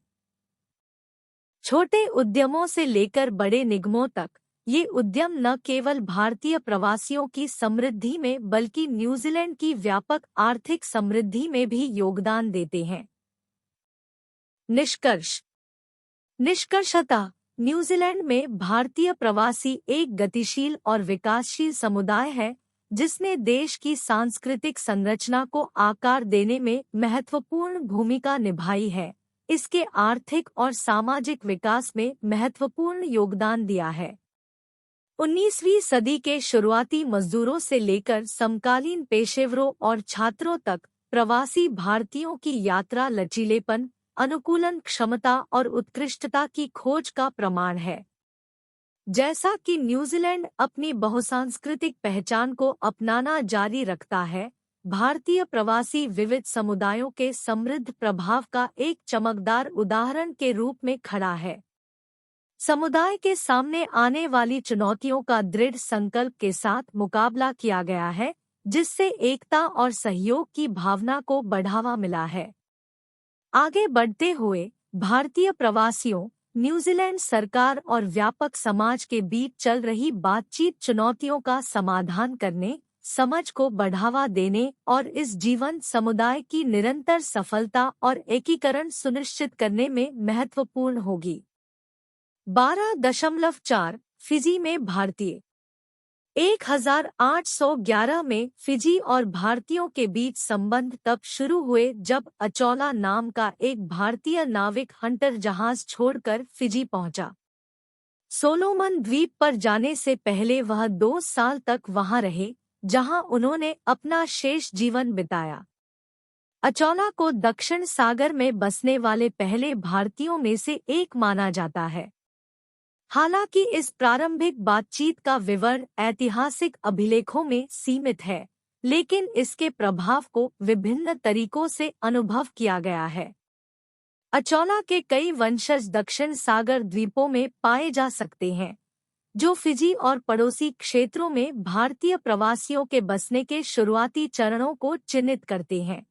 छोटे उद्यमों से लेकर बड़े निगमों तक ये उद्यम न केवल भारतीय प्रवासियों की समृद्धि में बल्कि न्यूजीलैंड की व्यापक आर्थिक समृद्धि में भी योगदान देते हैं। निष्कर्ष। निष्कर्षतः न्यूजीलैंड में भारतीय प्रवासी एक गतिशील और विकासशील समुदाय है, जिसने देश की सांस्कृतिक संरचना को आकार देने में महत्वपूर्ण भूमिका निभाई है, इसके आर्थिक और सामाजिक विकास में महत्वपूर्ण योगदान दिया है। 19वीं सदी के शुरुआती मजदूरों से लेकर समकालीन पेशेवरों और छात्रों तक प्रवासी भारतीयों की यात्रा लचीलेपन, अनुकूलन क्षमता और उत्कृष्टता की खोज का प्रमाण है। जैसा कि न्यूजीलैंड अपनी बहुसांस्कृतिक पहचान को अपनाना जारी रखता है, भारतीय प्रवासी विविध समुदायों के समृद्ध प्रभाव का एक चमकदार उदाहरण के रूप में खड़ा है। समुदाय के सामने आने वाली चुनौतियों का दृढ़ संकल्प के साथ मुकाबला किया गया है, जिससे एकता और सहयोग की भावना को बढ़ावा मिला है। आगे बढ़ते हुए भारतीय प्रवासियों, न्यूजीलैंड सरकार और व्यापक समाज के बीच चल रही बातचीत चुनौतियों का समाधान करने, समझ को बढ़ावा देने और इस जीवंत समुदाय की निरंतर सफलता और एकीकरण सुनिश्चित करने में महत्वपूर्ण होगी। 12.4 फिजी में भारतीय 1811 में फिजी और भारतीयों के बीच संबंध तब शुरू हुए जब अचौला नाम का एक भारतीय नाविक हंटर जहाज छोड़कर फिजी पहुंचा। सोलोमन द्वीप पर जाने से पहले वह 2 साल तक वहां रहे, जहां उन्होंने अपना शेष जीवन बिताया। अचौला को दक्षिण सागर में बसने वाले पहले भारतीयों में से एक माना जाता है। हालांकि इस प्रारंभिक बातचीत का विवरण ऐतिहासिक अभिलेखों में सीमित है, लेकिन इसके प्रभाव को विभिन्न तरीकों से अनुभव किया गया है। अचौला के कई वंशज दक्षिण सागर द्वीपों में पाए जा सकते हैं, जो फिजी और पड़ोसी क्षेत्रों में भारतीय प्रवासियों के बसने के शुरुआती चरणों को चिन्हित करते हैं।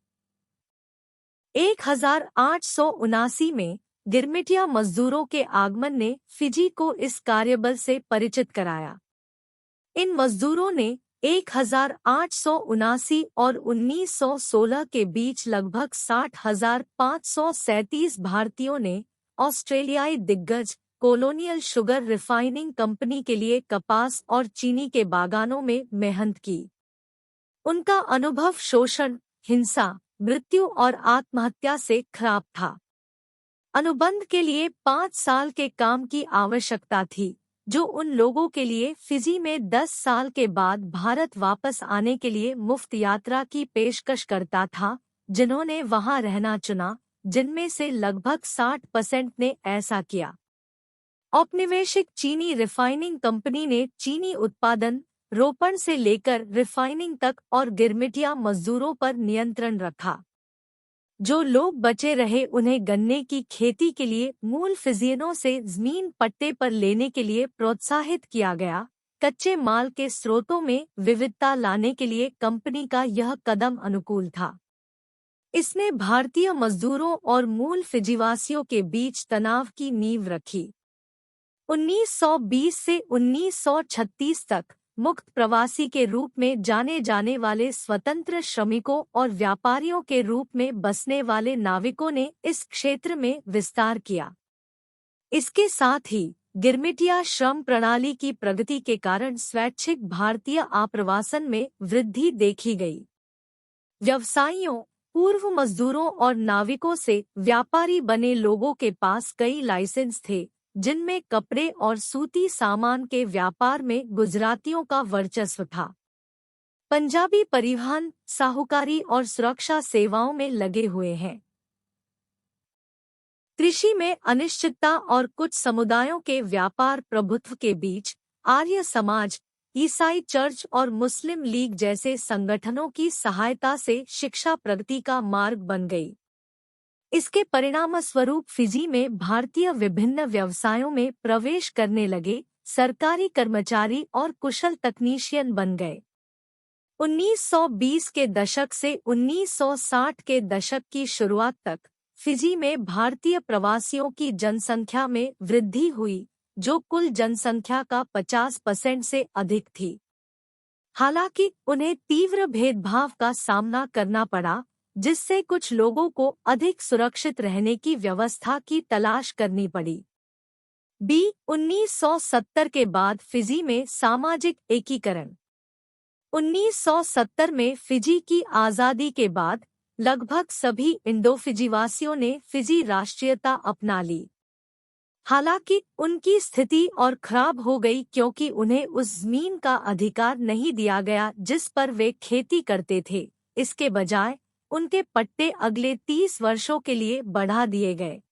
1879 में गिरमिटिया मजदूरों के आगमन ने फिजी को इस कार्यबल से परिचित कराया। इन मजदूरों ने 1879 और 1916 के बीच लगभग 60,537 भारतीयों ने ऑस्ट्रेलियाई दिग्गज कोलोनियल शुगर रिफाइनिंग कंपनी के लिए कपास और चीनी के बागानों में मेहनत की। उनका अनुभव शोषण, हिंसा, मृत्यु और आत्महत्या से खराब था। अनुबंध के लिए 5 साल के काम की आवश्यकता थी, जो उन लोगों के लिए फिजी में 10 साल के बाद भारत वापस आने के लिए मुफ्त यात्रा की पेशकश करता था, जिन्होंने वहां रहना चुना, जिनमें से लगभग 60% ने ऐसा किया। औपनिवेशिक चीनी रिफाइनिंग कंपनी ने चीनी उत्पादन, रोपण से लेकर रिफाइनिंग तक और गिरमिटिया मजदूरों पर नियंत्रण रखा। जो लोग बचे रहे उन्हें गन्ने की खेती के लिए मूल फिजियनों से जमीन पट्टे पर लेने के लिए प्रोत्साहित किया गया। कच्चे माल के स्रोतों में विविधता लाने के लिए कंपनी का यह कदम अनुकूल था। इसने भारतीय मजदूरों और मूल फिजीवासियों के बीच तनाव की नींव रखी। 1920 से 1936 तक मुक्त प्रवासी के रूप में जाने जाने वाले स्वतंत्र श्रमिकों और व्यापारियों के रूप में बसने वाले नाविकों ने इस क्षेत्र में विस्तार किया। इसके साथ ही गिरमिटिया श्रम प्रणाली की प्रगति के कारण स्वैच्छिक भारतीय आप्रवासन में वृद्धि देखी गई। व्यवसायियों, पूर्व मजदूरों और नाविकों से व्यापारी बने लोगों के पास कई लाइसेंस थे, जिनमें कपड़े और सूती सामान के व्यापार में गुजरातियों का वर्चस्व था। पंजाबी परिवहन, साहूकारी और सुरक्षा सेवाओं में लगे हुए हैं। कृषि में अनिश्चितता और कुछ समुदायों के व्यापार प्रभुत्व के बीच आर्य समाज, ईसाई चर्च और मुस्लिम लीग जैसे संगठनों की सहायता से शिक्षा प्रगति का मार्ग बन गई। इसके परिणामस्वरूप फिजी में भारतीय विभिन्न व्यवसायों में प्रवेश करने लगे, सरकारी कर्मचारी और कुशल तकनीशियन बन गए। 1920 के दशक से 1960 के दशक की शुरुआत तक फिजी में भारतीय प्रवासियों की जनसंख्या में वृद्धि हुई, जो कुल जनसंख्या का 50% से अधिक थी। हालांकि उन्हें तीव्र भेदभाव का सामना करना पड़ा, जिससे कुछ लोगों को अधिक सुरक्षित रहने की व्यवस्था की तलाश करनी पड़ी। 1970 के बाद फिजी में सामाजिक एकीकरण। 1970 में फिजी की आज़ादी के बाद लगभग सभी इंडो-फिजीवासियों ने फिजी राष्ट्रीयता अपना ली। हालांकि उनकी स्थिति और खराब हो गई क्योंकि उन्हें उस जमीन का अधिकार नहीं दिया गया जिस पर वे खेती करते थे। इसके बजाय उनके पट्टे अगले 30 वर्षों के लिए बढ़ा दिए गए।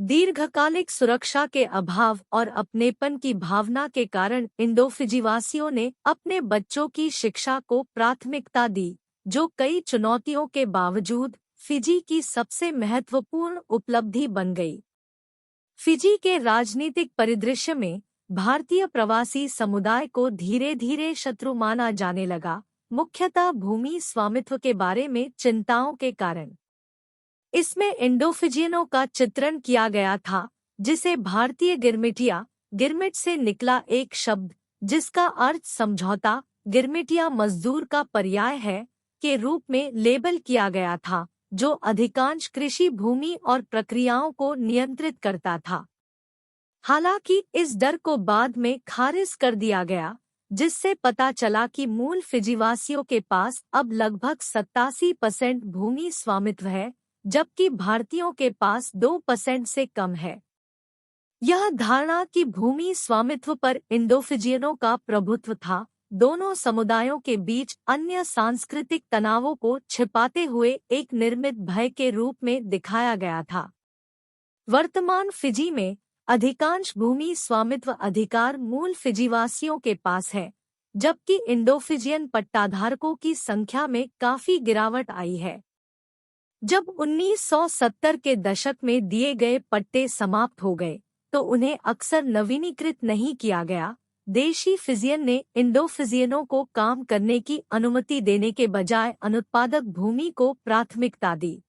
दीर्घकालिक सुरक्षा के अभाव और अपनेपन की भावना के कारण इंडो-फिजीवासियों ने अपने बच्चों की शिक्षा को प्राथमिकता दी, जो कई चुनौतियों के बावजूद फिजी की सबसे महत्वपूर्ण उपलब्धि बन गई। फिजी के राजनीतिक परिदृश्य में भारतीय प्रवासी समुदाय को धीरे धीरे शत्रु माना जाने लगा, मुख्यतः भूमि स्वामित्व के बारे में चिंताओं के कारण। इसमें इंडोफिजियनों का चित्रण किया गया था, जिसे भारतीय गिरमिटिया, गिरमिट से निकला एक शब्द जिसका अर्थ समझौता, गिरमिटिया मजदूर का पर्याय है, के रूप में लेबल किया गया था, जो अधिकांश कृषि भूमि और प्रक्रियाओं को नियंत्रित करता था। हालांकि इस डर को बाद में खारिज कर दिया गया, जिससे पता चला कि मूल फिजीवासियों के पास अब लगभग 87% भूमि स्वामित्व है, जबकि भारतीयों के पास 2% से कम है। यह धारणा कि भूमि स्वामित्व पर इंडोफिजियनों का प्रभुत्व था, दोनों समुदायों के बीच अन्य सांस्कृतिक तनावों को छिपाते हुए एक निर्मित भय के रूप में दिखाया गया था। वर्तमान फिजी में अधिकांश भूमि स्वामित्व अधिकार मूल फिजीवासियों के पास है, जबकि इंडोफिजियन पट्टाधारकों की संख्या में काफी गिरावट आई है। जब 1970 के दशक में दिए गए पट्टे समाप्त हो गए, तो उन्हें अक्सर नवीनीकृत नहीं किया गया। देशी फिजियन ने इंडोफिजियनों को काम करने की अनुमति देने के बजाय अनुत्पादक भूमि को प्राथमिकता दी।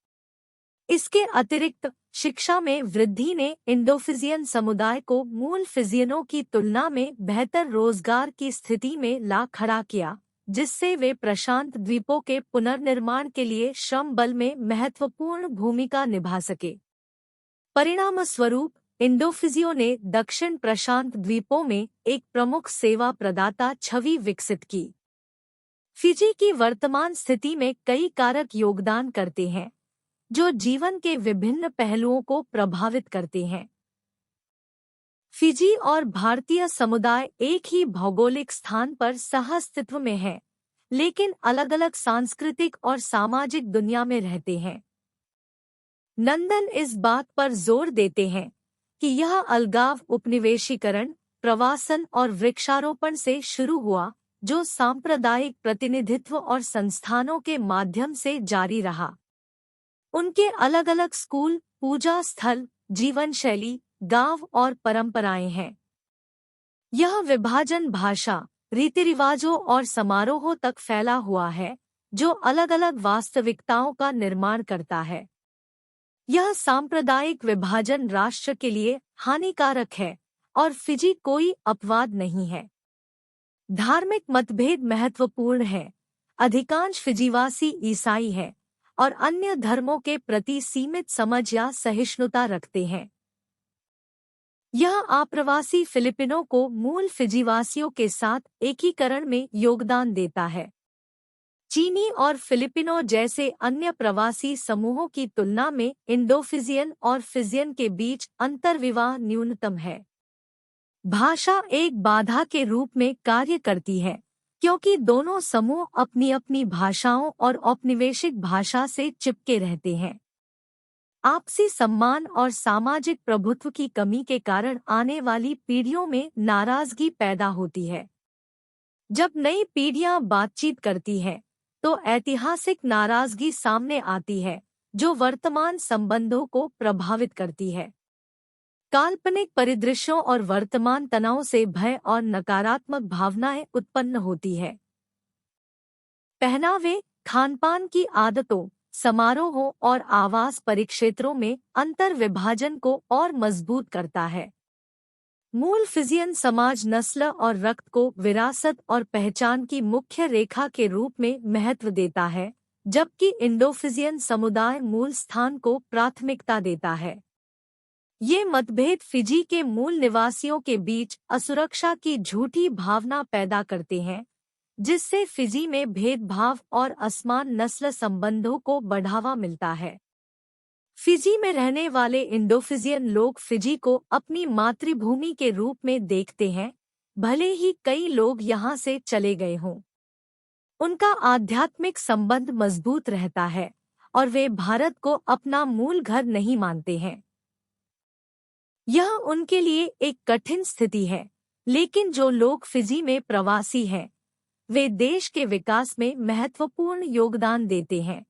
इसके अतिरिक्त शिक्षा में वृद्धि ने इंडोफिजियन समुदाय को मूल फिजियनों की तुलना में बेहतर रोजगार की स्थिति में ला खड़ा किया, जिससे वे प्रशांत द्वीपों के पुनर्निर्माण के लिए श्रम बल में महत्वपूर्ण भूमिका निभा सके। परिणामस्वरूप इंडोफिजियो ने दक्षिण प्रशांत द्वीपों में एक प्रमुख सेवा प्रदाता छवि विकसित की। फिजी की वर्तमान स्थिति में कई कारक योगदान करते हैं, जो जीवन के विभिन्न पहलुओं को प्रभावित करते हैं। फिजी और भारतीय समुदाय एक ही भौगोलिक स्थान पर सहअस्तित्व में हैं, लेकिन अलग-अलग सांस्कृतिक और सामाजिक दुनिया में रहते हैं। नंदन इस बात पर जोर देते हैं कि यह अलगाव उपनिवेशीकरण, प्रवासन और वृक्षारोपण से शुरू हुआ, जो सांप्रदायिक प्रतिनिधित्व और संस्थानों के माध्यम से जारी रहा। उनके अलग-अलग स्कूल, पूजा स्थल, जीवन शैली, गांव और परंपराएं हैं। यह विभाजन भाषा, रीति-रिवाजों और समारोहों तक फैला हुआ है, जो अलग-अलग वास्तविकताओं का निर्माण करता है। यह सांप्रदायिक विभाजन राष्ट्र के लिए हानिकारक है और फिजी कोई अपवाद नहीं है। धार्मिक मतभेद महत्वपूर्ण है। अधिकांश फिजीवासी ईसाई हैं और अन्य धर्मों के प्रति सीमित समझ या सहिष्णुता रखते हैं। यह आप्रवासी फिलिपिनो को मूल फिजीवासियों के साथ एकीकरण में योगदान देता है। चीनी और फिलिपिनो जैसे अन्य प्रवासी समूहों की तुलना में इंडोफिजियन और फिजियन के बीच अंतर्विवाह न्यूनतम है। भाषा एक बाधा के रूप में कार्य करती है, क्योंकि दोनों समूह अपनी अपनी भाषाओं और औपनिवेशिक भाषा से चिपके रहते हैं। आपसी सम्मान और सामाजिक प्रभुत्व की कमी के कारण आने वाली पीढ़ियों में नाराजगी पैदा होती है। जब नई पीढ़ियां बातचीत करती हैं, तो ऐतिहासिक नाराजगी सामने आती है, जो वर्तमान संबंधों को प्रभावित करती है। काल्पनिक परिदृश्यों और वर्तमान तनाव से भय और नकारात्मक भावनाएं उत्पन्न होती है। पहनावे, खानपान की आदतों, समारोहों और आवास परिक्षेत्रों में अंतर विभाजन को और मजबूत करता है। मूल फिजियन समाज नस्ल और रक्त को विरासत और पहचान की मुख्य रेखा के रूप में महत्व देता है, जबकि इंडोफिजियन समुदाय मूल स्थान को प्राथमिकता देता है। ये मतभेद फिजी के मूल निवासियों के बीच असुरक्षा की झूठी भावना पैदा करते हैं, जिससे फिजी में भेदभाव और असमान नस्ल संबंधों को बढ़ावा मिलता है। फिजी में रहने वाले इंडोफिजियन लोग फिजी को अपनी मातृभूमि के रूप में देखते हैं, भले ही कई लोग यहाँ से चले गए हों। उनका आध्यात्मिक संबंध मजबूत रहता है और वे भारत को अपना मूल घर नहीं मानते हैं। यह उनके लिए एक कठिन स्थिति है, लेकिन जो लोग फिजी में प्रवासी हैं, वे देश के विकास में महत्वपूर्ण योगदान देते हैं।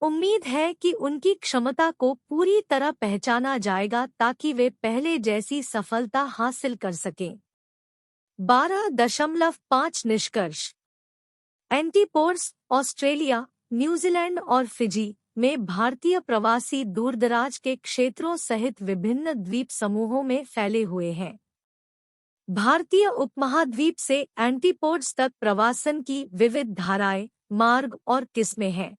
उम्मीद है कि उनकी क्षमता को पूरी तरह पहचाना जाएगा ताकि वे पहले जैसी सफलता हासिल कर सकें। 12.5 निष्कर्ष। एंटीपोड्स, ऑस्ट्रेलिया, न्यूजीलैंड और फिजी में भारतीय प्रवासी दूरदराज के क्षेत्रों सहित विभिन्न द्वीप समूहों में फैले हुए हैं। भारतीय उपमहाद्वीप से एंटीपोड्स तक प्रवासन की विविध धाराएं, मार्ग और किस्में हैं।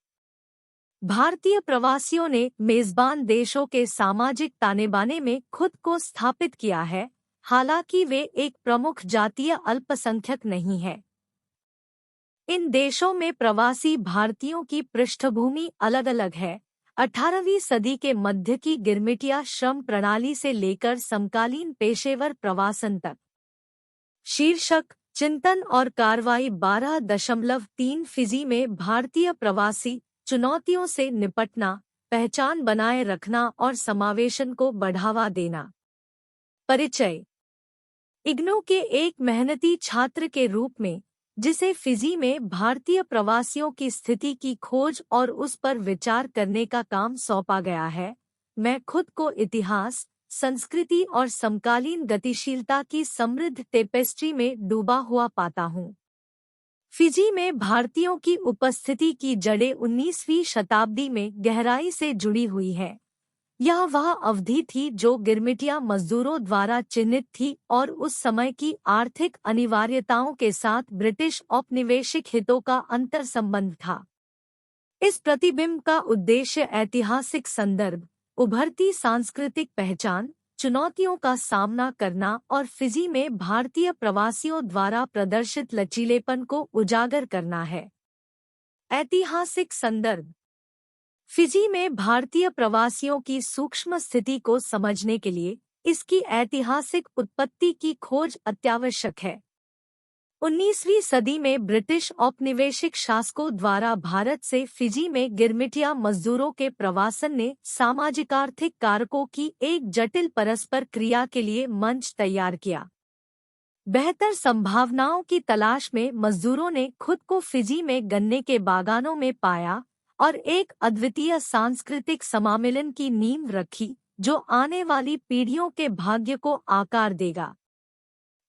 भारतीय प्रवासियों ने मेजबान देशों के सामाजिक तानेबाने में खुद को स्थापित किया है, हालांकि वे एक प्रमुख जातीय अल्पसंख्यक नहीं हैं। इन देशों में प्रवासी भारतीयों की पृष्ठभूमि अलग-अलग है। 18वीं सदी के मध्य की गिरमिटिया श्रम प्रणाली से लेकर समकालीन पेशेवर प्रवासन तक। शीर्षक, चिंतन और कार्रवाई 12.3 फिजी में भारतीय प्रवासी चुनौतियों से निपटना, पहचान बनाए रखना और समावेशन को बढ़ावा देना। परिचय। इग्नू के एक मेहनती छात्र के रूप में, जिसे फिजी में भारतीय प्रवासियों की स्थिति की खोज और उस पर विचार करने का काम सौंपा गया है, मैं खुद को इतिहास, संस्कृति और समकालीन गतिशीलता की समृद्ध टेपेस्ट्री में डूबा हुआ पाता हूँ। फिजी में भारतीयों की उपस्थिति की जड़ें 19वीं शताब्दी में गहराई से जुड़ी हुई हैं। यह वह अवधि थी जो गिरमिटिया मजदूरों द्वारा चिन्हित थी और उस समय की आर्थिक अनिवार्यताओं के साथ ब्रिटिश औपनिवेशिक हितों का अंतर्संबंध था। इस प्रतिबिंब का उद्देश्य ऐतिहासिक संदर्भ, उभरती सांस्कृतिक पहचान, चुनौतियों का सामना करना और फिजी में भारतीय प्रवासियों द्वारा प्रदर्शित लचीलेपन को उजागर करना है। ऐतिहासिक संदर्भ। फिजी में भारतीय प्रवासियों की सूक्ष्म स्थिति को समझने के लिए इसकी ऐतिहासिक उत्पत्ति की खोज अत्यावश्यक है। 19वीं सदी में ब्रिटिश औपनिवेशिक शासकों द्वारा भारत से फिजी में गिरमिटिया मजदूरों के प्रवासन ने सामाजिक-आर्थिक कारकों की एक जटिल परस्पर क्रिया के लिए मंच तैयार किया। बेहतर संभावनाओं की तलाश में मजदूरों ने खुद को फिजी में गन्ने के बागानों में पाया और एक अद्वितीय सांस्कृतिक समामेलन की नींव रखी, जो आने वाली पीढ़ियों के भाग्य को आकार देगा।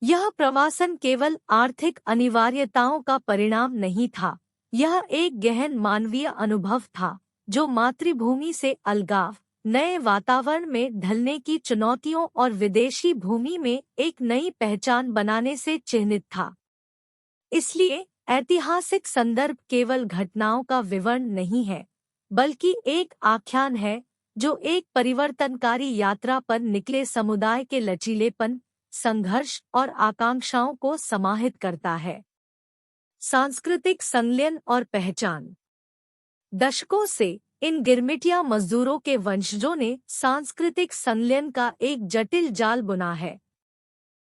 यह प्रवासन केवल आर्थिक अनिवार्यताओं का परिणाम नहीं था, यह एक गहन मानवीय अनुभव था, जो मातृभूमि से अलगाव, नए वातावरण में ढलने की चुनौतियों और विदेशी भूमि में एक नई पहचान बनाने से चिह्नित था। इसलिए ऐतिहासिक संदर्भ केवल घटनाओं का विवरण नहीं है, बल्कि एक आख्यान है जो एक परिवर्तनकारी यात्रा पर निकले समुदाय के लचीलेपन, संघर्ष और आकांक्षाओं को समाहित करता है। सांस्कृतिक संलयन और पहचान। दशकों से इन गिरमिटिया मजदूरों के वंशजों ने सांस्कृतिक संलयन का एक जटिल जाल बुना है।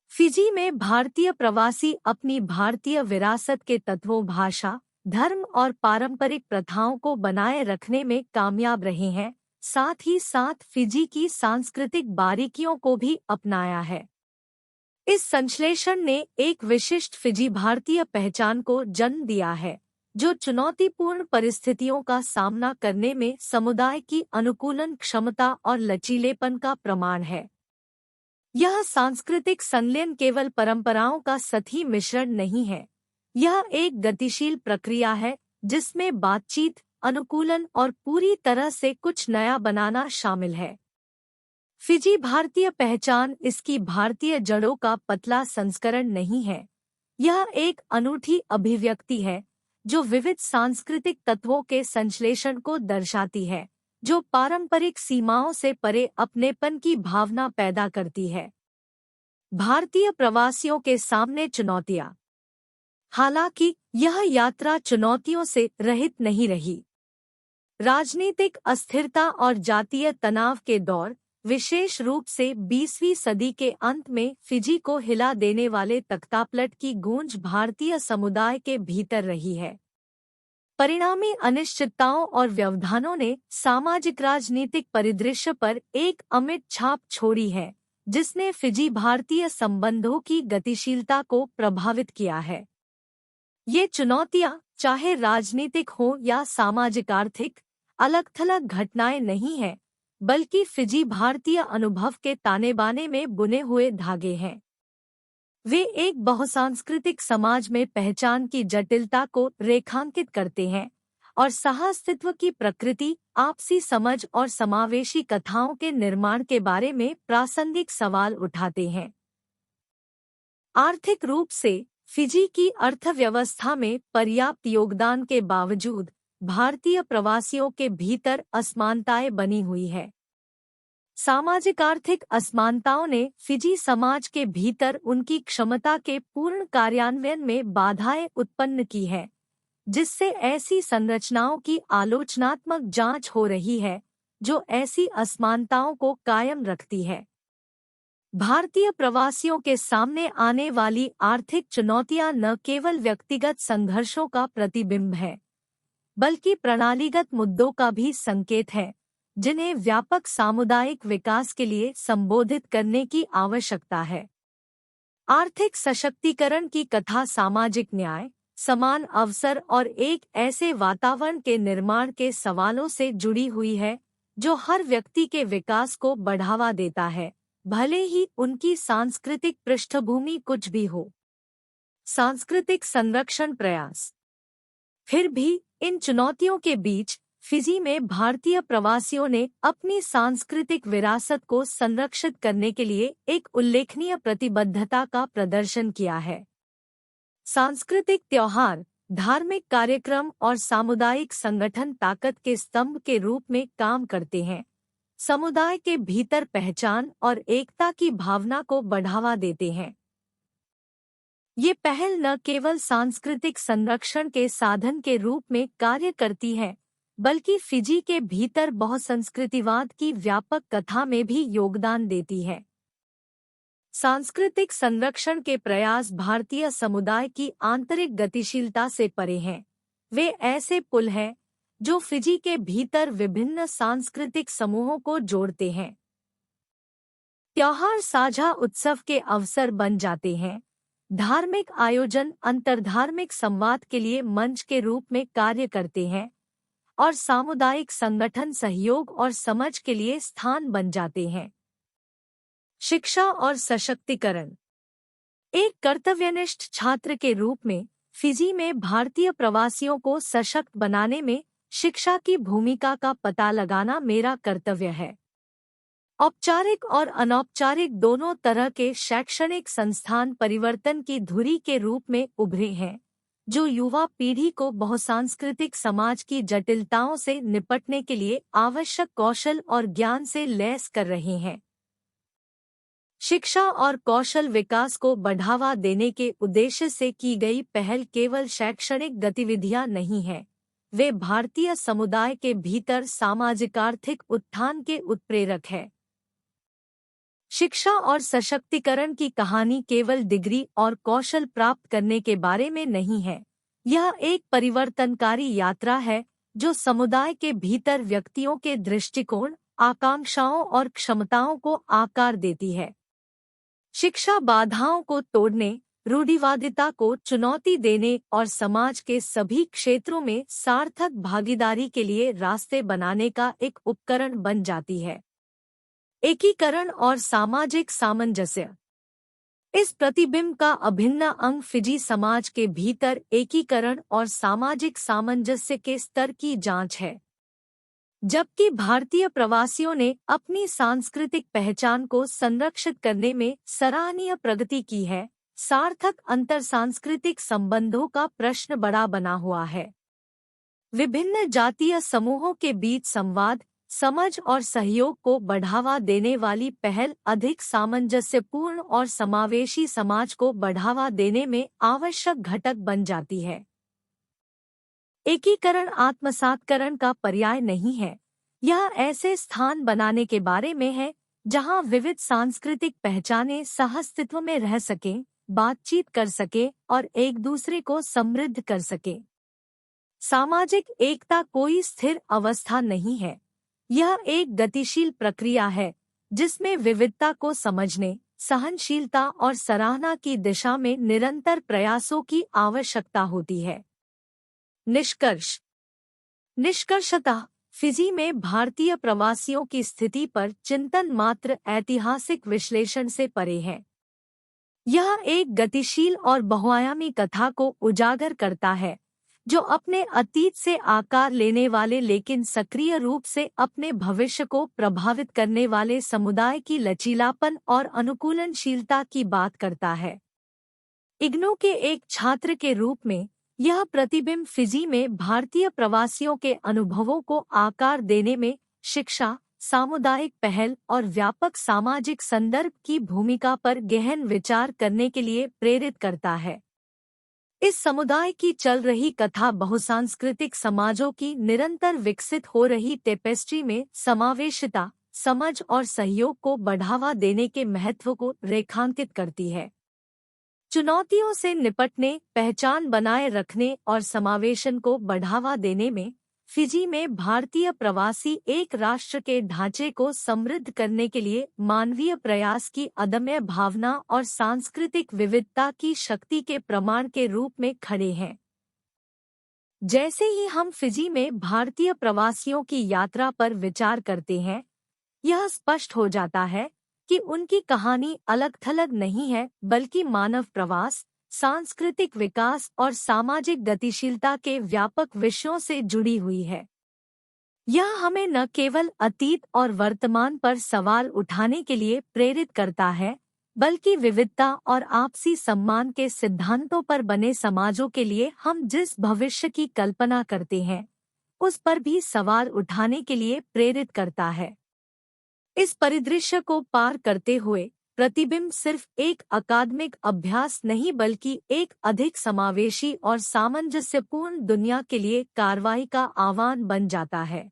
फिजी में भारतीय प्रवासी अपनी भारतीय विरासत के तत्वों, भाषा, धर्म और पारंपरिक प्रथाओं को बनाए रखने में कामयाब रहे हैं, साथ ही साथ फिजी की सांस्कृतिक बारीकियों को भी अपनाया है। इस संश्लेषण ने एक विशिष्ट फिजी भारतीय पहचान को जन्म दिया है, जो चुनौतीपूर्ण परिस्थितियों का सामना करने में समुदाय की अनुकूलन क्षमता और लचीलेपन का प्रमाण है। यह सांस्कृतिक संलयन केवल परंपराओं का सतही मिश्रण नहीं है, यह एक गतिशील प्रक्रिया है जिसमें बातचीत, अनुकूलन और पूरी तरह से कुछ नया बनाना शामिल है। फिजी भारतीय पहचान इसकी भारतीय जड़ों का पतला संस्करण नहीं है, यह एक अनूठी अभिव्यक्ति है जो विविध सांस्कृतिक तत्वों के संश्लेषण को दर्शाती है, जो पारंपरिक सीमाओं से परे अपनेपन की भावना पैदा करती है। भारतीय प्रवासियों के सामने चुनौतियां। हालांकि यह यात्रा चुनौतियों से रहित नहीं रही। राजनीतिक अस्थिरता और जातीय तनाव के दौर, विशेष रूप से 20वीं सदी के अंत में फिजी को हिला देने वाले तख्तापलट की गूंज भारतीय समुदाय के भीतर रही है। परिणामी अनिश्चितताओं और व्यवधानों ने सामाजिक राजनीतिक परिदृश्य पर एक अमिट छाप छोड़ी है, जिसने फिजी भारतीय संबंधों की गतिशीलता को प्रभावित किया है। ये चुनौतियां, चाहे राजनीतिक हो या सामाजिक आर्थिक, अलग-थलग घटनाएं नहीं हैं, बल्कि फिजी भारतीय अनुभव के तानेबाने में बुने हुए धागे हैं। वे एक बहुसांस्कृतिक समाज में पहचान की जटिलता को रेखांकित करते हैं, और सह-अस्तित्व की प्रकृति, आपसी समझ और समावेशी कथाओं के निर्माण के बारे में प्रासंगिक सवाल उठाते हैं। आर्थिक रूप से फिजी की अर्थव्यवस्था में पर्याप्त योगदान के बावजूद भारतीय प्रवासियों के भीतर असमानताएं बनी हुई है। सामाजिक आर्थिक असमानताओं ने फिजी समाज के भीतर उनकी क्षमता के पूर्ण कार्यान्वयन में बाधाएं उत्पन्न की है, जिससे ऐसी संरचनाओं की आलोचनात्मक जांच हो रही है जो ऐसी असमानताओं को कायम रखती है। भारतीय प्रवासियों के सामने आने वाली आर्थिक चुनौतियां न केवल व्यक्तिगत संघर्षों का प्रतिबिंब है, बल्कि प्रणालीगत मुद्दों का भी संकेत है, जिन्हें व्यापक सामुदायिक विकास के लिए संबोधित करने की आवश्यकता है। आर्थिक सशक्तिकरण की कथा सामाजिक न्याय, समान अवसर और एक ऐसे वातावरण के निर्माण के सवालों से जुड़ी हुई है जो हर व्यक्ति के विकास को बढ़ावा देता है, भले ही उनकी सांस्कृतिक पृष्ठभूमि कुछ भी हो। सांस्कृतिक संरक्षण प्रयास। फिर भी इन चुनौतियों के बीच फिजी में भारतीय प्रवासियों ने अपनी सांस्कृतिक विरासत को संरक्षित करने के लिए एक उल्लेखनीय प्रतिबद्धता का प्रदर्शन किया है। सांस्कृतिक त्योहार, धार्मिक कार्यक्रम और सामुदायिक संगठन ताकत के स्तंभ के रूप में काम करते हैं, समुदाय के भीतर पहचान और एकता की भावना को बढ़ावा देते हैं। ये पहल न केवल सांस्कृतिक संरक्षण के साधन के रूप में कार्य करती है, बल्कि फिजी के भीतर बहुसंस्कृतिवाद की व्यापक कथा में भी योगदान देती है। सांस्कृतिक संरक्षण के प्रयास भारतीय समुदाय की आंतरिक गतिशीलता से परे हैं। वे ऐसे पुल हैं जो फिजी के भीतर विभिन्न सांस्कृतिक समूहों को जोड़ते हैं। त्योहार साझा उत्सव के अवसर बन जाते हैं, धार्मिक आयोजन अंतर्धार्मिक संवाद के लिए मंच के रूप में कार्य करते हैं और सामुदायिक संगठन सहयोग और समझ के लिए स्थान बन जाते हैं। शिक्षा और सशक्तिकरण। एक कर्तव्यनिष्ठ छात्र के रूप में फिजी में भारतीय प्रवासियों को सशक्त बनाने में शिक्षा की भूमिका का पता लगाना मेरा कर्तव्य है। औपचारिक और अनौपचारिक दोनों तरह के शैक्षणिक संस्थान परिवर्तन की धुरी के रूप में उभरे हैं, जो युवा पीढ़ी को बहुसांस्कृतिक समाज की जटिलताओं से निपटने के लिए आवश्यक कौशल और ज्ञान से लैस कर रहे हैं। शिक्षा और कौशल विकास को बढ़ावा देने के उद्देश्य से की गई पहल केवल शैक्षणिक गतिविधियां नहीं है, वे भारतीय समुदाय के भीतर सामाजिक आर्थिक उत्थान के उत्प्रेरक है। शिक्षा और सशक्तिकरण की कहानी केवल डिग्री और कौशल प्राप्त करने के बारे में नहीं है, यह एक परिवर्तनकारी यात्रा है जो समुदाय के भीतर व्यक्तियों के दृष्टिकोण, आकांक्षाओं और क्षमताओं को आकार देती है। शिक्षा बाधाओं को तोड़ने, रूढ़िवादिता को चुनौती देने और समाज के सभी क्षेत्रों में सार्थक भागीदारी के लिए रास्ते बनाने का एक उपकरण बन जाती है। एकीकरण और सामाजिक सामंजस्य। इस प्रतिबिंब का अभिन्न अंग फिजी समाज के भीतर एकीकरण और सामाजिक सामंजस्य के स्तर की जांच है। जबकि भारतीय प्रवासियों ने अपनी सांस्कृतिक पहचान को संरक्षित करने में सराहनीय प्रगति की है, सार्थक अंतरसांस्कृतिक संबंधों का प्रश्न बड़ा बना हुआ है। विभिन्न जातीय समूहों के बीच संवाद, समझ और सहयोग को बढ़ावा देने वाली पहल अधिक सामंजस्यपूर्ण और समावेशी समाज को बढ़ावा देने में आवश्यक घटक बन जाती है। एकीकरण आत्मसातकरण का पर्याय नहीं है, यह ऐसे स्थान बनाने के बारे में है जहां विविध सांस्कृतिक पहचानें सहअस्तित्व में रह सकें, बातचीत कर सके और एक दूसरे को समृद्ध कर सके। सामाजिक एकता कोई स्थिर अवस्था नहीं है, यह एक गतिशील प्रक्रिया है जिसमें विविधता को समझने, सहनशीलता और सराहना की दिशा में निरंतर प्रयासों की आवश्यकता होती है। निष्कर्ष। निष्कर्षतः फिजी में भारतीय प्रवासियों की स्थिति पर चिंतन मात्र ऐतिहासिक विश्लेषण से परे है। यह एक गतिशील और बहुआयामी कथा को उजागर करता है जो अपने अतीत से आकार लेने वाले लेकिन सक्रिय रूप से अपने भविष्य को प्रभावित करने वाले समुदाय की लचीलापन और अनुकूलनशीलता की बात करता है। इग्नू के एक छात्र के रूप में यह प्रतिबिंब फिजी में भारतीय प्रवासियों के अनुभवों को आकार देने में शिक्षा, सामुदायिक पहल और व्यापक सामाजिक संदर्भ की भूमिका पर गहन विचार करने के लिए प्रेरित करता है। इस समुदाय की चल रही कथा बहुसांस्कृतिक समाजों की निरंतर विकसित हो रही टेपेस्ट्री में समावेशिता, समझ और सहयोग को बढ़ावा देने के महत्व को रेखांकित करती है। चुनौतियों से निपटने, पहचान बनाए रखने और समावेशन को बढ़ावा देने में फिजी में भारतीय प्रवासी एक राष्ट्र के ढांचे को समृद्ध करने के लिए मानवीय प्रयास की अदम्य भावना और सांस्कृतिक विविधता की शक्ति के प्रमाण के रूप में खड़े हैं। जैसे ही हम फिजी में भारतीय प्रवासियों की यात्रा पर विचार करते हैं, यह स्पष्ट हो जाता है कि उनकी कहानी अलग-थलग नहीं है, बल्कि मानव प्रवास, सांस्कृतिक विकास और सामाजिक गतिशीलता के व्यापक विषयों से जुड़ी हुई है। यह हमें न केवल अतीत और वर्तमान पर सवाल उठाने के लिए प्रेरित करता है, बल्कि विविधता और आपसी सम्मान के सिद्धांतों पर बने समाजों के लिए हम जिस भविष्य की कल्पना करते हैं, उस पर भी सवाल उठाने के लिए प्रेरित करता है। इस परिदृश्य को पार करते हुए प्रतिबिंब सिर्फ एक अकादमिक अभ्यास नहीं, बल्कि एक अधिक समावेशी और सामंजस्यपूर्ण दुनिया के लिए कार्रवाई का आह्वान बन जाता है।